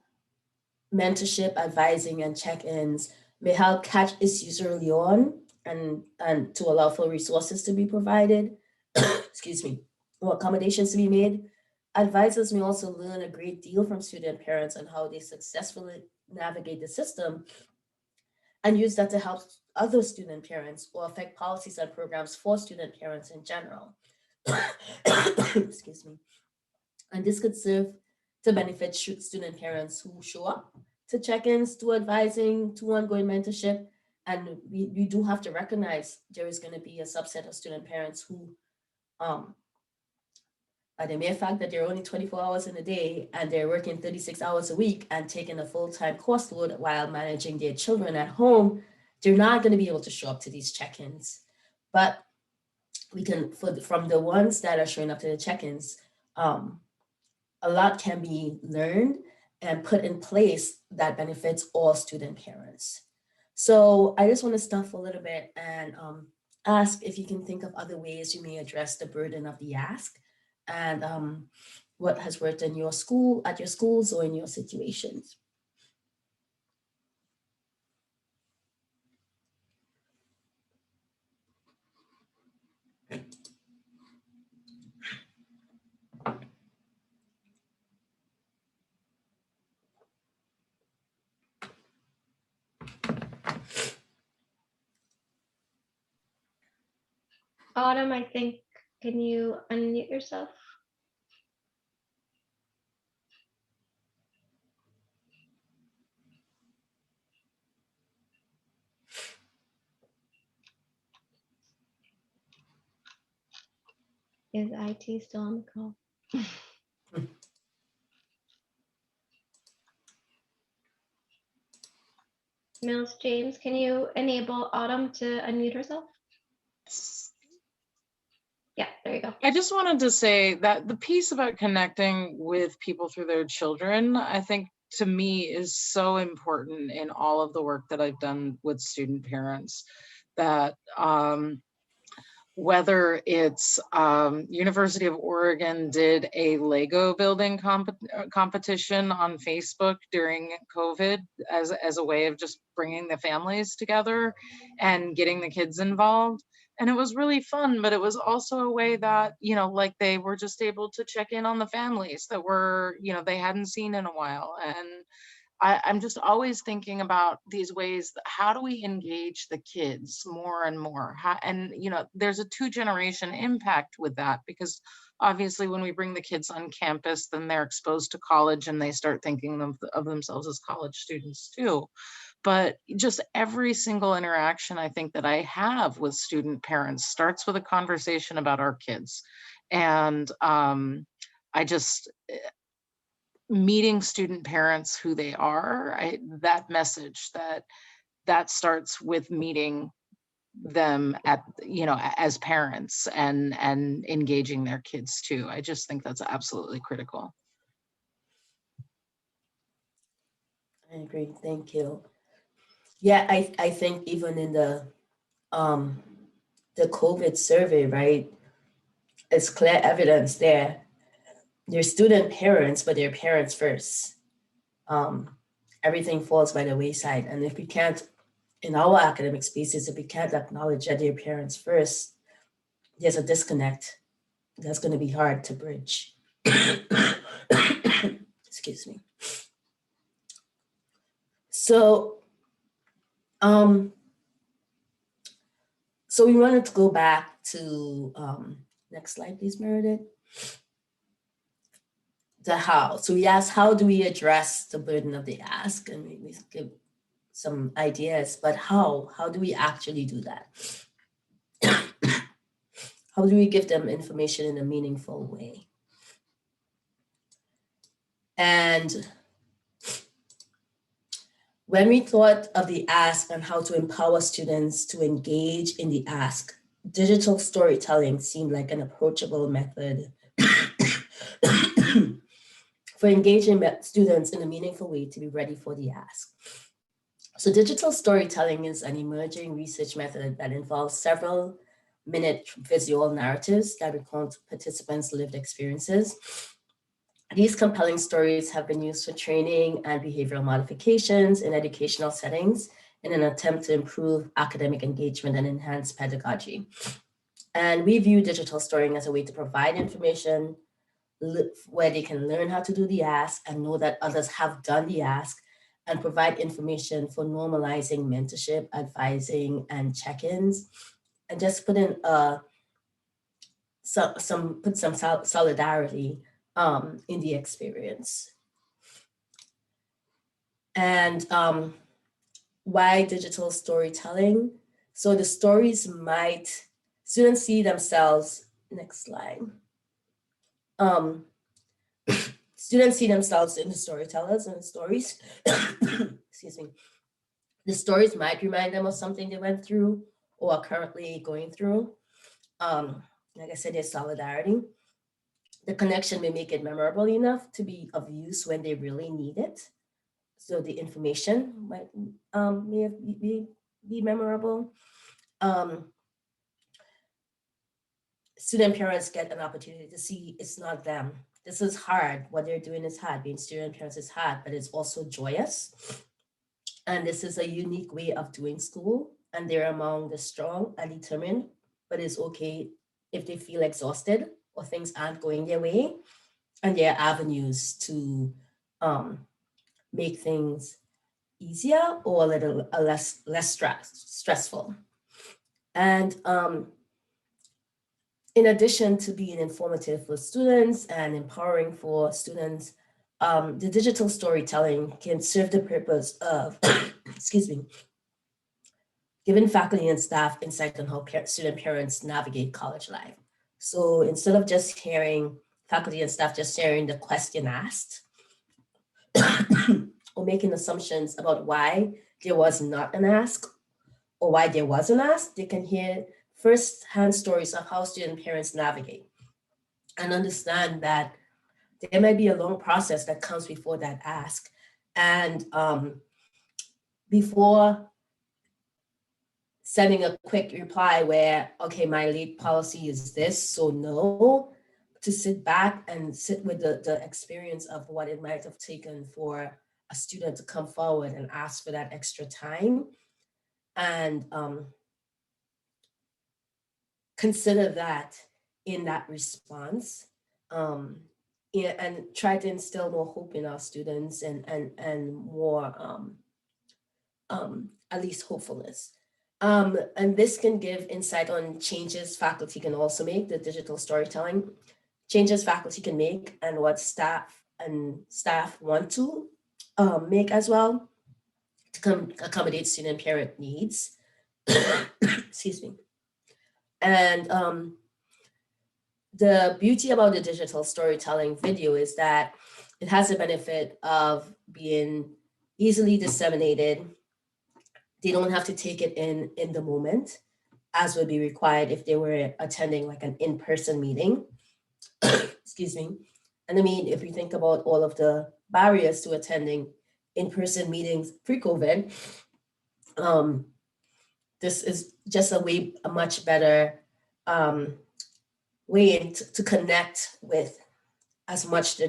mentorship, advising, and check-ins may help catch issues early on and to allow for resources to be provided, excuse me, or accommodations to be made. Advisors may also learn a great deal from student parents on how they successfully navigate the system and use that to help other student parents or affect policies and programs for student parents in general. Excuse me. And this could serve to benefit student parents who show up to check-ins, to advising, to ongoing mentorship. And we do have to recognize there is going to be a subset of student parents who, by the mere fact that they're only 24 hours in a day and they're working 36 hours a week and taking a full-time course load while managing their children at home, they're not going to be able to show up to these check-ins. But we can, from the ones that are showing up to the check-ins, a lot can be learned and put in place that benefits all student parents. So I just want to stop for a little bit and ask if you can think of other ways you may address the burden of the ask, and what has worked in your school, at your schools, or in your situations. Autumn, I think, can you unmute yourself? Is IT still on the call? Mills James, can you enable Autumn to unmute herself? Yeah, there you go. I just wanted to say that the piece about connecting with people through their children, I think to me is so important in all of the work that I've done with student parents, that whether it's University of Oregon did a Lego building competition on Facebook during COVID as a way of just bringing the families together and getting the kids involved. And it was really fun, but it was also a way that, you know, like they were just able to check in on the families that were, you know, they hadn't seen in a while. And I'm just always thinking about these ways, how do we engage the kids more and more? And, you know, there's a 2-generation impact with that, because obviously when we bring the kids on campus, then they're exposed to college and they start thinking of themselves as college students too. But just every single interaction I think that I have with student parents starts with a conversation about our kids. And I just, meeting student parents who they are, that message that starts with meeting them at, you know, as parents and engaging their kids too. I just think that's absolutely critical. I agree. Thank you. Yeah, I think even in the COVID survey, right, it's clear evidence there. They're student parents, but they're parents first. Everything falls by the wayside. And if we can't, in our academic spaces, if we can't acknowledge that they're parents first, there's a disconnect that's going to be hard to bridge. Excuse me. So, so we wanted to go back to, next slide, please, Meredith. The how. So we asked, how do we address the burden of the ask? And we give some ideas, but how do we actually do that? How do we give them information in a meaningful way? And when we thought of the ask and how to empower students to engage in the ask, digital storytelling seemed like an approachable method for engaging students in a meaningful way to be ready for the ask. So digital storytelling is an emerging research method that involves several minute visual narratives that recount participants' lived experiences. These compelling stories have been used for training and behavioral modifications in educational settings in an attempt to improve academic engagement and enhance pedagogy. And we view digital storytelling as a way to provide information where they can learn how to do the ask and know that others have done the ask, and provide information for normalizing mentorship, advising, and check-ins, and just put in some solidarity in the experience. And why digital storytelling? So the stories might, students see themselves, next slide. Students see themselves in the storytellers and the stories. Excuse me. The stories might remind them of something they went through or are currently going through. Like I said, there's solidarity. The connection may make it memorable enough to be of use when they really need it. So the information might may be memorable. Student parents get an opportunity to see it's not them. This is hard. What they're doing is hard. Being student parents is hard, but it's also joyous. And this is a unique way of doing school. And they're among the strong and determined, but it's okay if they feel exhausted or things aren't going their way. And there are avenues to make things easier or a little less stressful. And in addition to being informative for students and empowering for students, the digital storytelling can serve the purpose of, excuse me, giving faculty and staff insight on how student parents navigate college life. So instead of just hearing faculty and staff just sharing the question asked or making assumptions about why there was not an ask or why there was an ask, they can hear first-hand stories of how student parents navigate and understand that there might be a long process that comes before that ask. And before sending a quick reply where, okay, my late policy is this, so no, to sit back and sit with the experience of what it might have taken for a student to come forward and ask for that extra time, and consider that in that response, yeah, and try to instill more hope in our students and more at least hopefulness. And this can give insight on changes faculty can also make, the digital storytelling, changes faculty can make and what staff want to make as well to accommodate student parent needs. Excuse me. And the beauty about the digital storytelling video is that it has the benefit of being easily disseminated. They don't have to take it in the moment, as would be required if they were attending like an in-person meeting. Excuse me. And I mean, if we think about all of the barriers to attending in-person meetings pre-COVID, this is just a much better way to connect with as much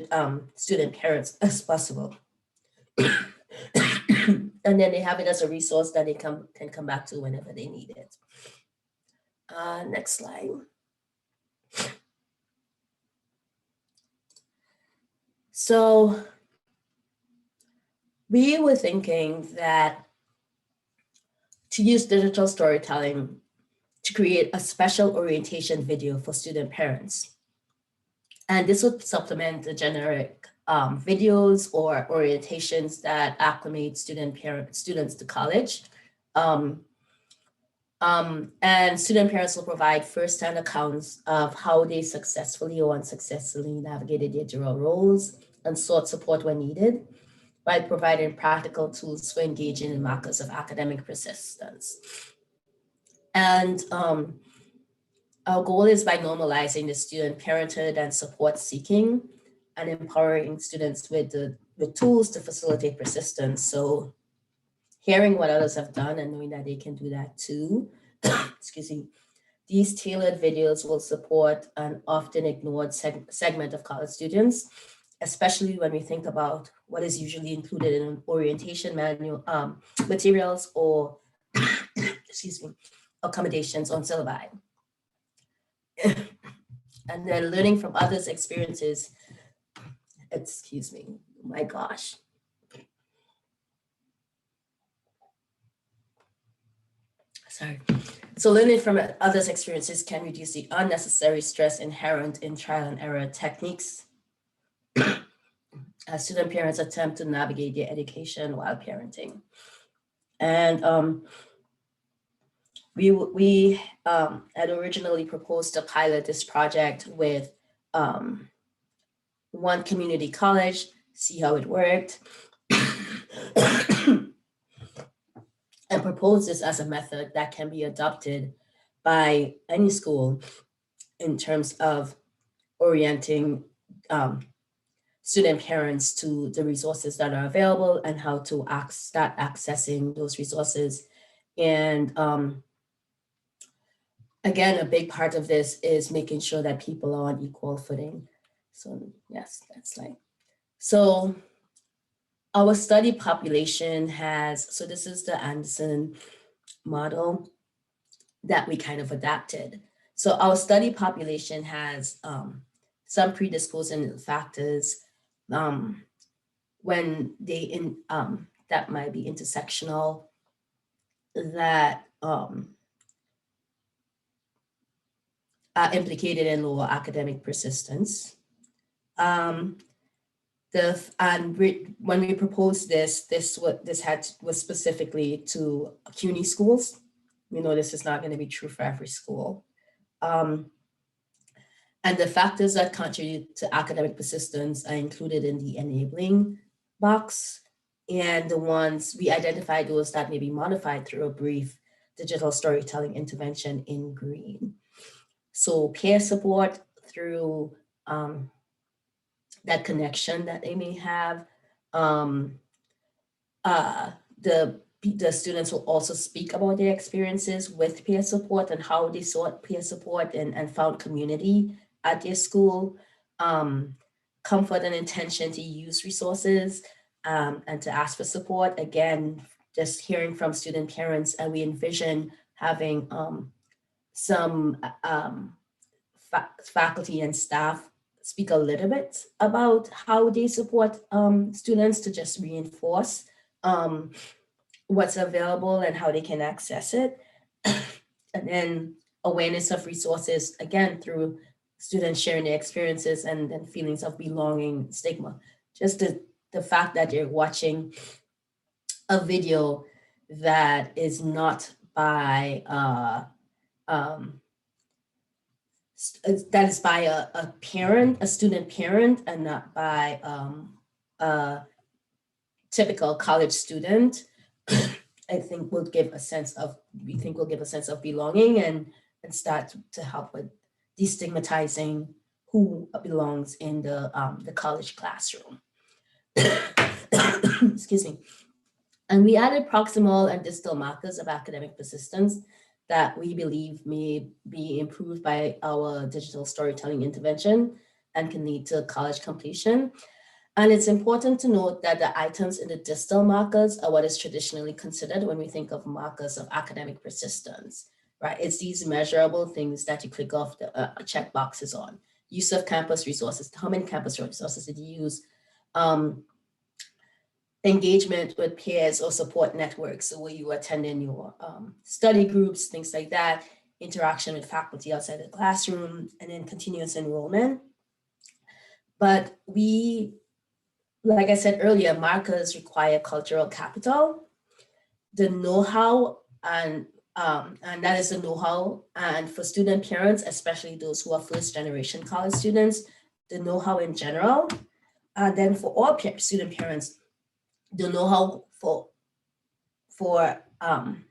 student parents as possible. And then they have it as a resource that they can come back to whenever they need it. Next slide. So we were thinking that to use digital storytelling to create a special orientation video for student parents. And this would supplement the generic videos or orientations that acclimate students to college. And student parents will provide first-hand accounts of how they successfully or unsuccessfully navigated their dual roles and sought support when needed, by providing practical tools for engaging in markers of academic persistence. And our goal is by normalizing the student parenthood and support seeking and empowering students with the tools to facilitate persistence. So hearing what others have done and knowing that they can do that too. Excuse me. These tailored videos will support an often ignored segment of college students, especially when we think about what is usually included in orientation manual materials or, excuse me, accommodations on syllabi. And then learning from others' experiences, excuse me, oh my gosh. Sorry. So learning from others' experiences can reduce the unnecessary stress inherent in trial and error techniques as student parents attempt to navigate their education while parenting. And we had originally proposed to pilot this project with one community college, see how it worked, and propose this as a method that can be adopted by any school in terms of orienting student parents to the resources that are available and how to start accessing those resources. And again, a big part of this is making sure that people are on equal footing. So yes, that's like, so our study population has, so this is the Anderson model that we kind of adapted. So our study population has some predisposing factors when they that might be intersectional, that are implicated in lower academic persistence. When we proposed this was specifically to CUNY schools. We know this is not going to be true for every school. And the factors that contribute to academic persistence are included in the enabling box. and the ones we identified those that may be modified through a brief digital storytelling intervention in green. So peer support through that connection that they may have. Um, the students will also speak about their experiences with peer support and how they sought peer support and found community at their school. Comfort and intention to use resources and to ask for support. Again, just hearing from student parents, and we envision having some faculty and staff speak a little bit about how they support students to just reinforce what's available and how they can access it. And then awareness of resources, again, through students sharing their experiences and then feelings of belonging, stigma. Just the fact that you're watching a video that is not by that is by a parent, a student parent, and not by a typical college student, I think will give a sense of, we think will give a sense of belonging and start to help with destigmatizing who belongs in the college classroom. Excuse me. And we added proximal and distal markers of academic persistence that we believe may be improved by our digital storytelling intervention and can lead to college completion. And it's important to note that the items in the distal markers are what is traditionally considered when we think of markers of academic persistence, right? It's these measurable things that you click off the check boxes on. Use of campus resources, how many campus resources did you use? Engagement with peers or support networks, so where you attending your study groups, things like that, interaction with faculty outside the classroom, and then continuous enrollment. But we, like I said earlier, markers require cultural capital, the know-how, and that is the know-how. And for student parents, especially those who are first generation college students, the know-how in general. And then for all student parents, the know-how for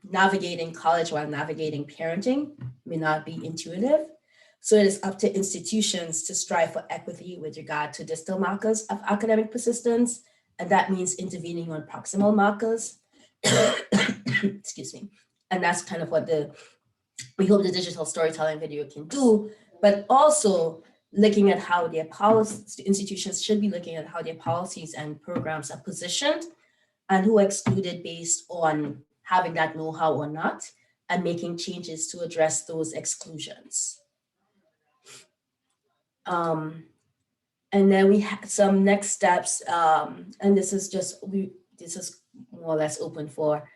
navigating college while navigating parenting may not be intuitive. So it is up to institutions to strive for equity with regard to distal markers of academic persistence, and that means intervening on proximal markers. Excuse me. And that's kind of what we hope the digital storytelling video can do, but also looking at how their policies, institutions should be looking at how their policies and programs are positioned and who are excluded based on having that know-how or not, and making changes to address those exclusions. And then we have some next steps, and this is just, this is more or less open for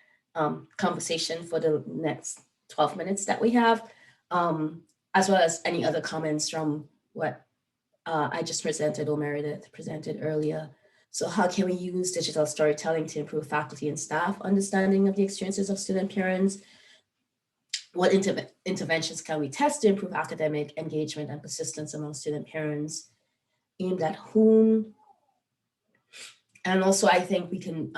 conversation for the next 12 minutes that we have, as well as any other comments from what I just presented or Meredith presented earlier. So how can we use digital storytelling to improve faculty and staff understanding of the experiences of student parents? What interventions can we test to improve academic engagement and persistence among student parents? Aimed at whom? And also I think we can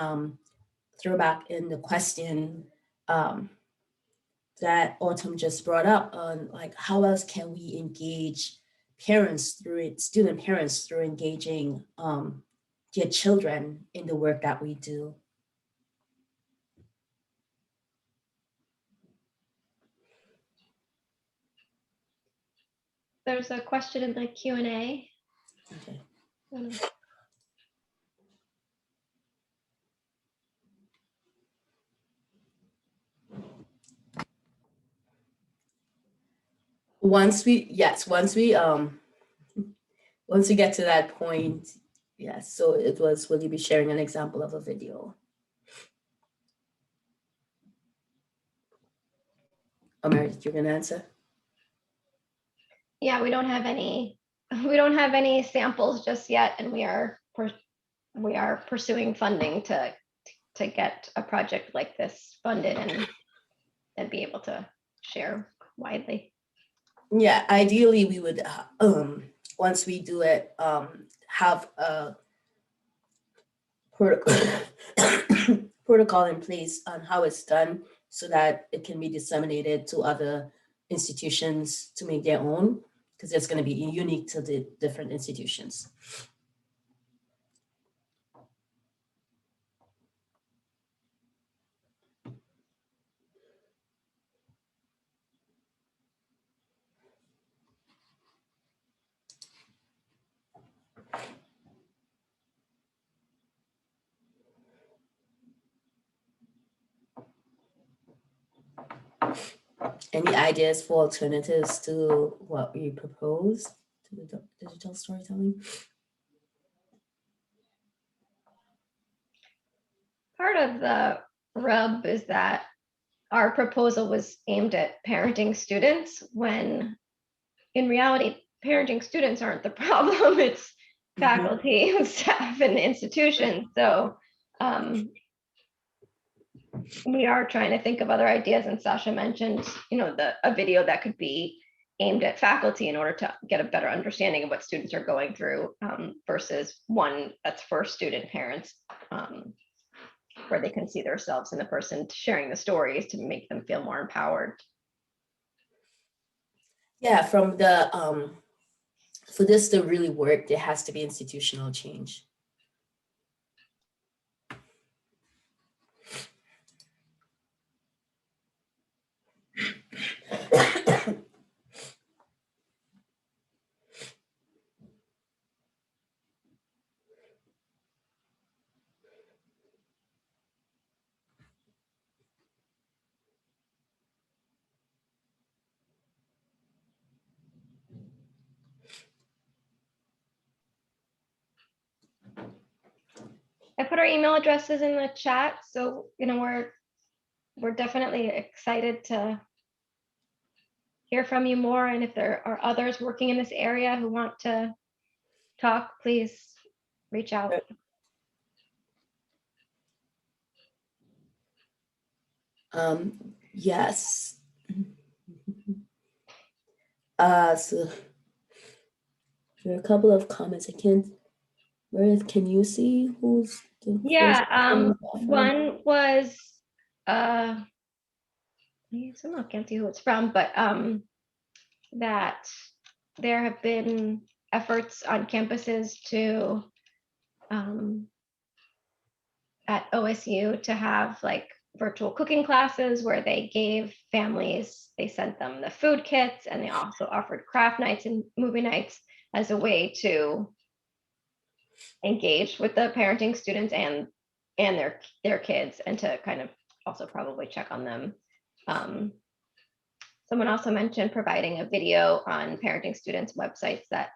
throw back in the question that Autumn just brought up on, like, how else can we engage parents through it, student parents through engaging their children in the work that we do. There's a question in the Q&A. Okay. Once we get to that point, yes. So it was, will you be sharing an example of a video? Meredith, you're gonna answer? Yeah, we don't have any samples just yet, and we are pursuing funding to get a project like this funded and be able to share widely. Yeah, ideally we would, once we do it, have a protocol, protocol in place on how it's done so that it can be disseminated to other institutions to make their own, because it's going to be unique to the different institutions. Any ideas for alternatives to what we proposed to the digital storytelling? Part of the rub is that our proposal was aimed at parenting students when in reality, parenting students aren't the problem. It's faculty and staff and institutions. So we are trying to think of other ideas, and Sasha mentioned, a video that could be aimed at faculty in order to get a better understanding of what students are going through versus one that's for student parents, where they can see themselves in the person sharing the stories to make them feel more empowered. Yeah, from the for this to really work, there has to be institutional change. I put our email addresses in the chat, so we're definitely excited to hear from you more. And if there are others working in this area who want to talk, please reach out. Yes. So there are a couple of comments. Meredith, can you see who's the Yeah, first one was I can't see who it's from, but that there have been efforts on campuses to at OSU to have like virtual cooking classes where they gave families, they sent them the food kits, and they also offered craft nights and movie nights as a way to engage with the parenting students and their kids, and to kind of also probably check on them. Someone also mentioned providing a video on parenting students' websites that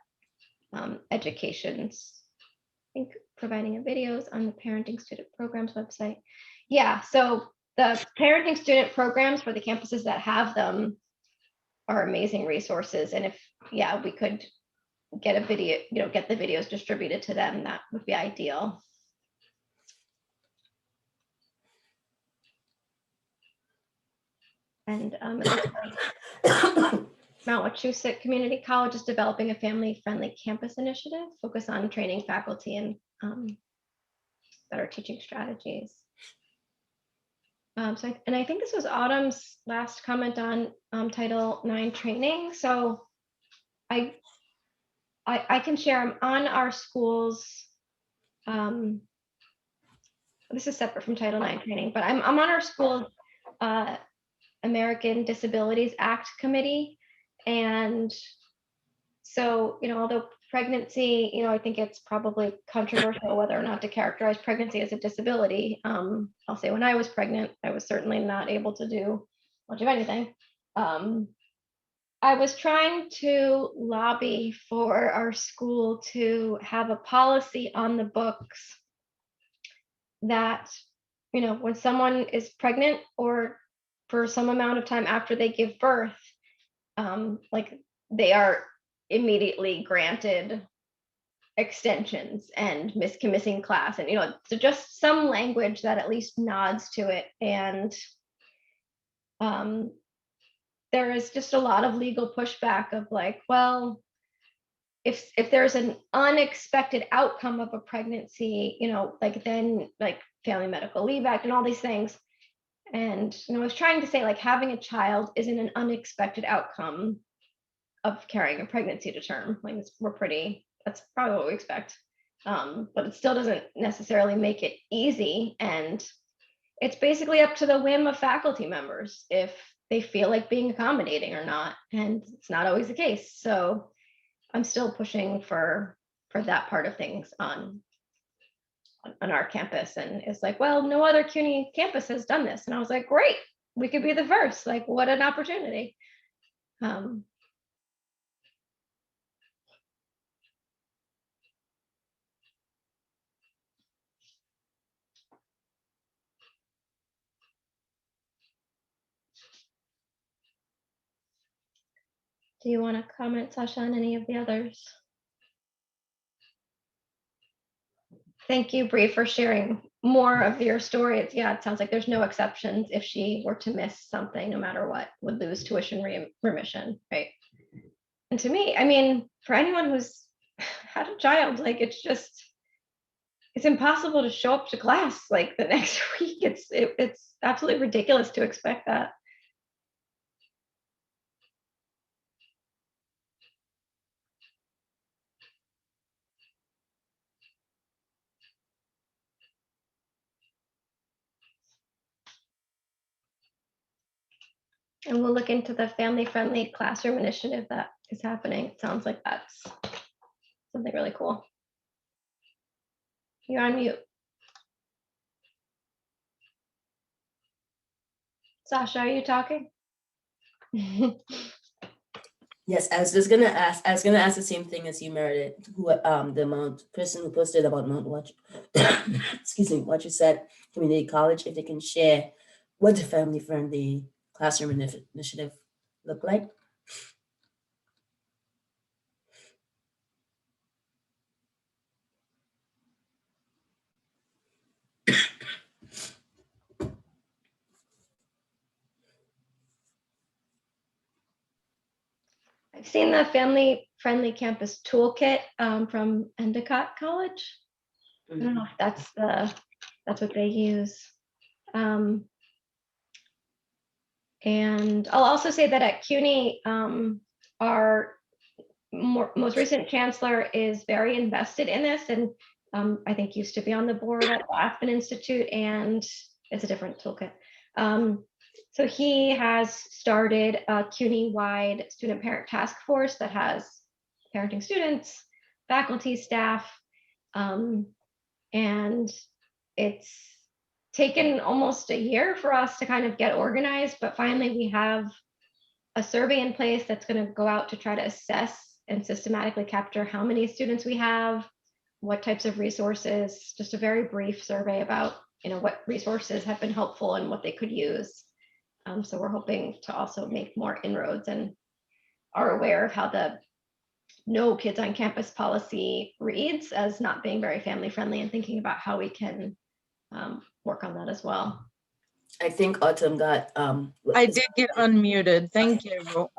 educations, I think providing a videos on the parenting student programs website. Yeah, so the parenting student programs for the campuses that have them are amazing resources. And if, we could get a video, get the videos distributed to them, that would be ideal. And Mount Wachusett Community College is developing a family-friendly campus initiative focused on training faculty and better teaching strategies. I think this was Autumn's last comment on Title IX training. So I can share on our schools. This is separate from Title IX training, but I'm on our school American Disabilities Act committee. And so, although pregnancy, I think it's probably controversial whether or not to characterize pregnancy as a disability. I'll say when I was pregnant, I was certainly not able to do much of anything. I was trying to lobby for our school to have a policy on the books that, when someone is pregnant or for some amount of time after they give birth, like they are immediately granted extensions and missing class, and so just some language that at least nods to it. And there is just a lot of legal pushback of like, well, if there's an unexpected outcome of a pregnancy, like then like Family Medical Leave Act and all these things. And I was trying to say like having a child isn't an unexpected outcome of carrying a pregnancy to term. Like that's probably what we expect. But it still doesn't necessarily make it easy. And it's basically up to the whim of faculty members if they feel like being accommodating or not. And it's not always the case. So I'm still pushing for that part of things on our campus. And it's like, well, no other CUNY campus has done this. And I was like, great, we could be the first. Like, what an opportunity. Do you want to comment, Sasha, on any of the others? Thank you, Bree, for sharing more of your story. It sounds like there's no exceptions if she were to miss something, no matter what, would lose tuition remission, right? And to me, I mean, for anyone who's had a child, like it's impossible to show up to class like the next week. It's absolutely ridiculous to expect that. And we'll look into the family-friendly classroom initiative that is happening. It sounds like that's something really cool. You're on mute. Sasha, are you talking? Yes, I was gonna ask the same thing as you, Meredith, who the person who posted about Mount Watch, excuse me, what you said, community college, if they can share what the family-friendly classroom initiative look like. I've seen the family-friendly campus toolkit from Endicott College. I don't know if that's what they use. And I'll also say that at CUNY, our most recent chancellor is very invested in this, and I think used to be on the board at the Aspen Institute, and it's a different toolkit. So he has started a CUNY-wide student parent task force that has parenting students, faculty, staff, and it's taken almost a year for us to kind of get organized, but finally we have a survey in place that's going to go out to try to assess and systematically capture how many students we have, what types of resources, just a very brief survey about what resources have been helpful and what they could use. So we're hoping to also make more inroads and are aware of how the No Kids on Campus policy reads as not being very family friendly, and thinking about how we can work on that as well. I think Autumn got I did get unmuted. Thank you.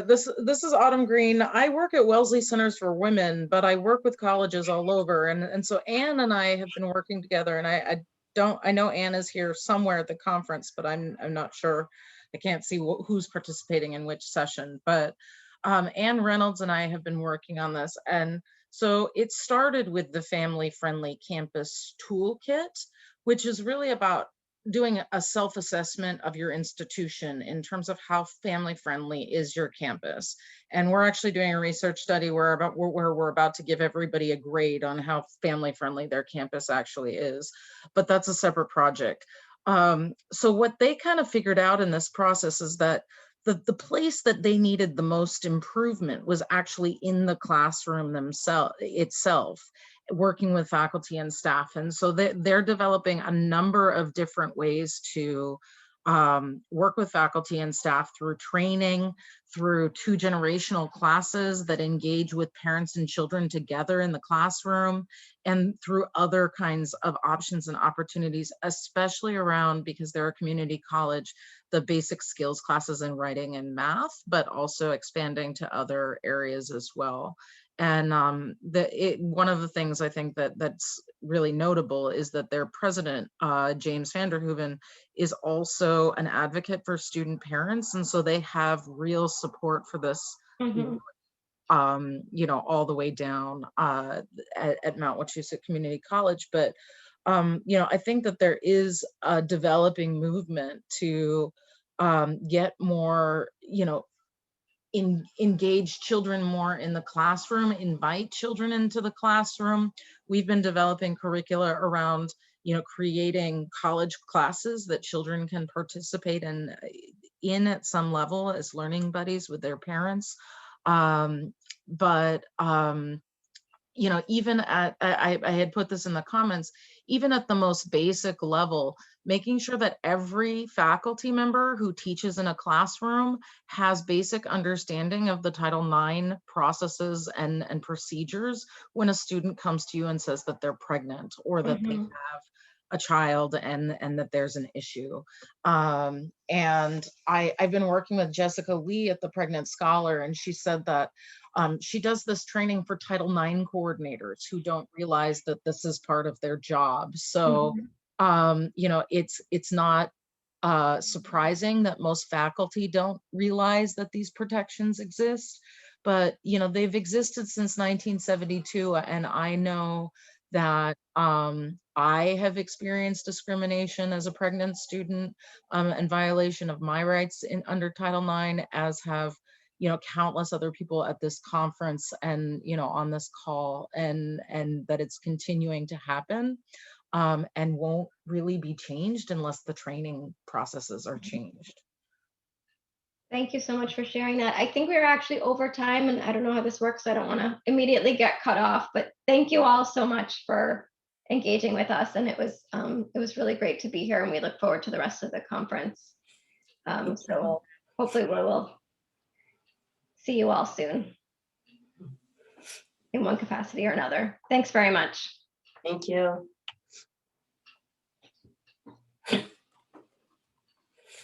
This is Autumn Green. I work at Wellesley Centers for Women, but I work with colleges all over. And so Anne and I have been working together, and I know Anne is here somewhere at the conference, but I'm not sure. I can't see who's participating in which session, but Anne Reynolds and I have been working on this. And so it started with the Family Friendly Campus Toolkit, which is really about doing a self-assessment of your institution in terms of how family-friendly is your campus. And we're actually doing a research study where we're about to give everybody a grade on how family-friendly their campus actually is. But that's a separate project. So what they kind of figured out in this process is that the place that they needed the most improvement was actually in the classroom itself, working with faculty and staff. And so they're developing a number of different ways to work with faculty and staff through training, through 2-generational classes that engage with parents and children together in the classroom, and through other kinds of options and opportunities, especially around, because they're a community college, the basic skills classes in writing and math, but also expanding to other areas as well. And one of the things I think that's really notable is that their president, James Vanderhoeven, is also an advocate for student parents. And so they have real support for this, Mhm. all the way down at Mount Wachusett Community College. But, I think that there is a developing movement to get more, engage children more in the classroom, invite children into the classroom. We've been developing curricula around, creating college classes that children can participate in at some level as learning buddies with their parents. But even I had put this in the comments, even at the most basic level, making sure that every faculty member who teaches in a classroom has basic understanding of the Title IX processes and procedures when a student comes to you and says that they're pregnant or that they Mhm. have a child and that there's an issue. And I've been working with Jessica Lee at the Pregnant Scholar, and she said that she does this training for Title IX coordinators who don't realize that this is part of their job. So, Mhm. it's not surprising that most faculty don't realize that these protections exist, but they've existed since 1972, and I know that I have experienced discrimination as a pregnant student and violation of my rights under Title IX, as have countless other people at this conference and on this call, and that it's continuing to happen, and won't really be changed unless the training processes are changed. Thank you so much for sharing that. I think we're actually over time, and I don't know how this works. So I don't want to immediately get cut off, but thank you all so much for engaging with us. And it was really great to be here, and we look forward to the rest of the conference. So hopefully we will see you all soon in one capacity or another. Thanks very much. Thank you.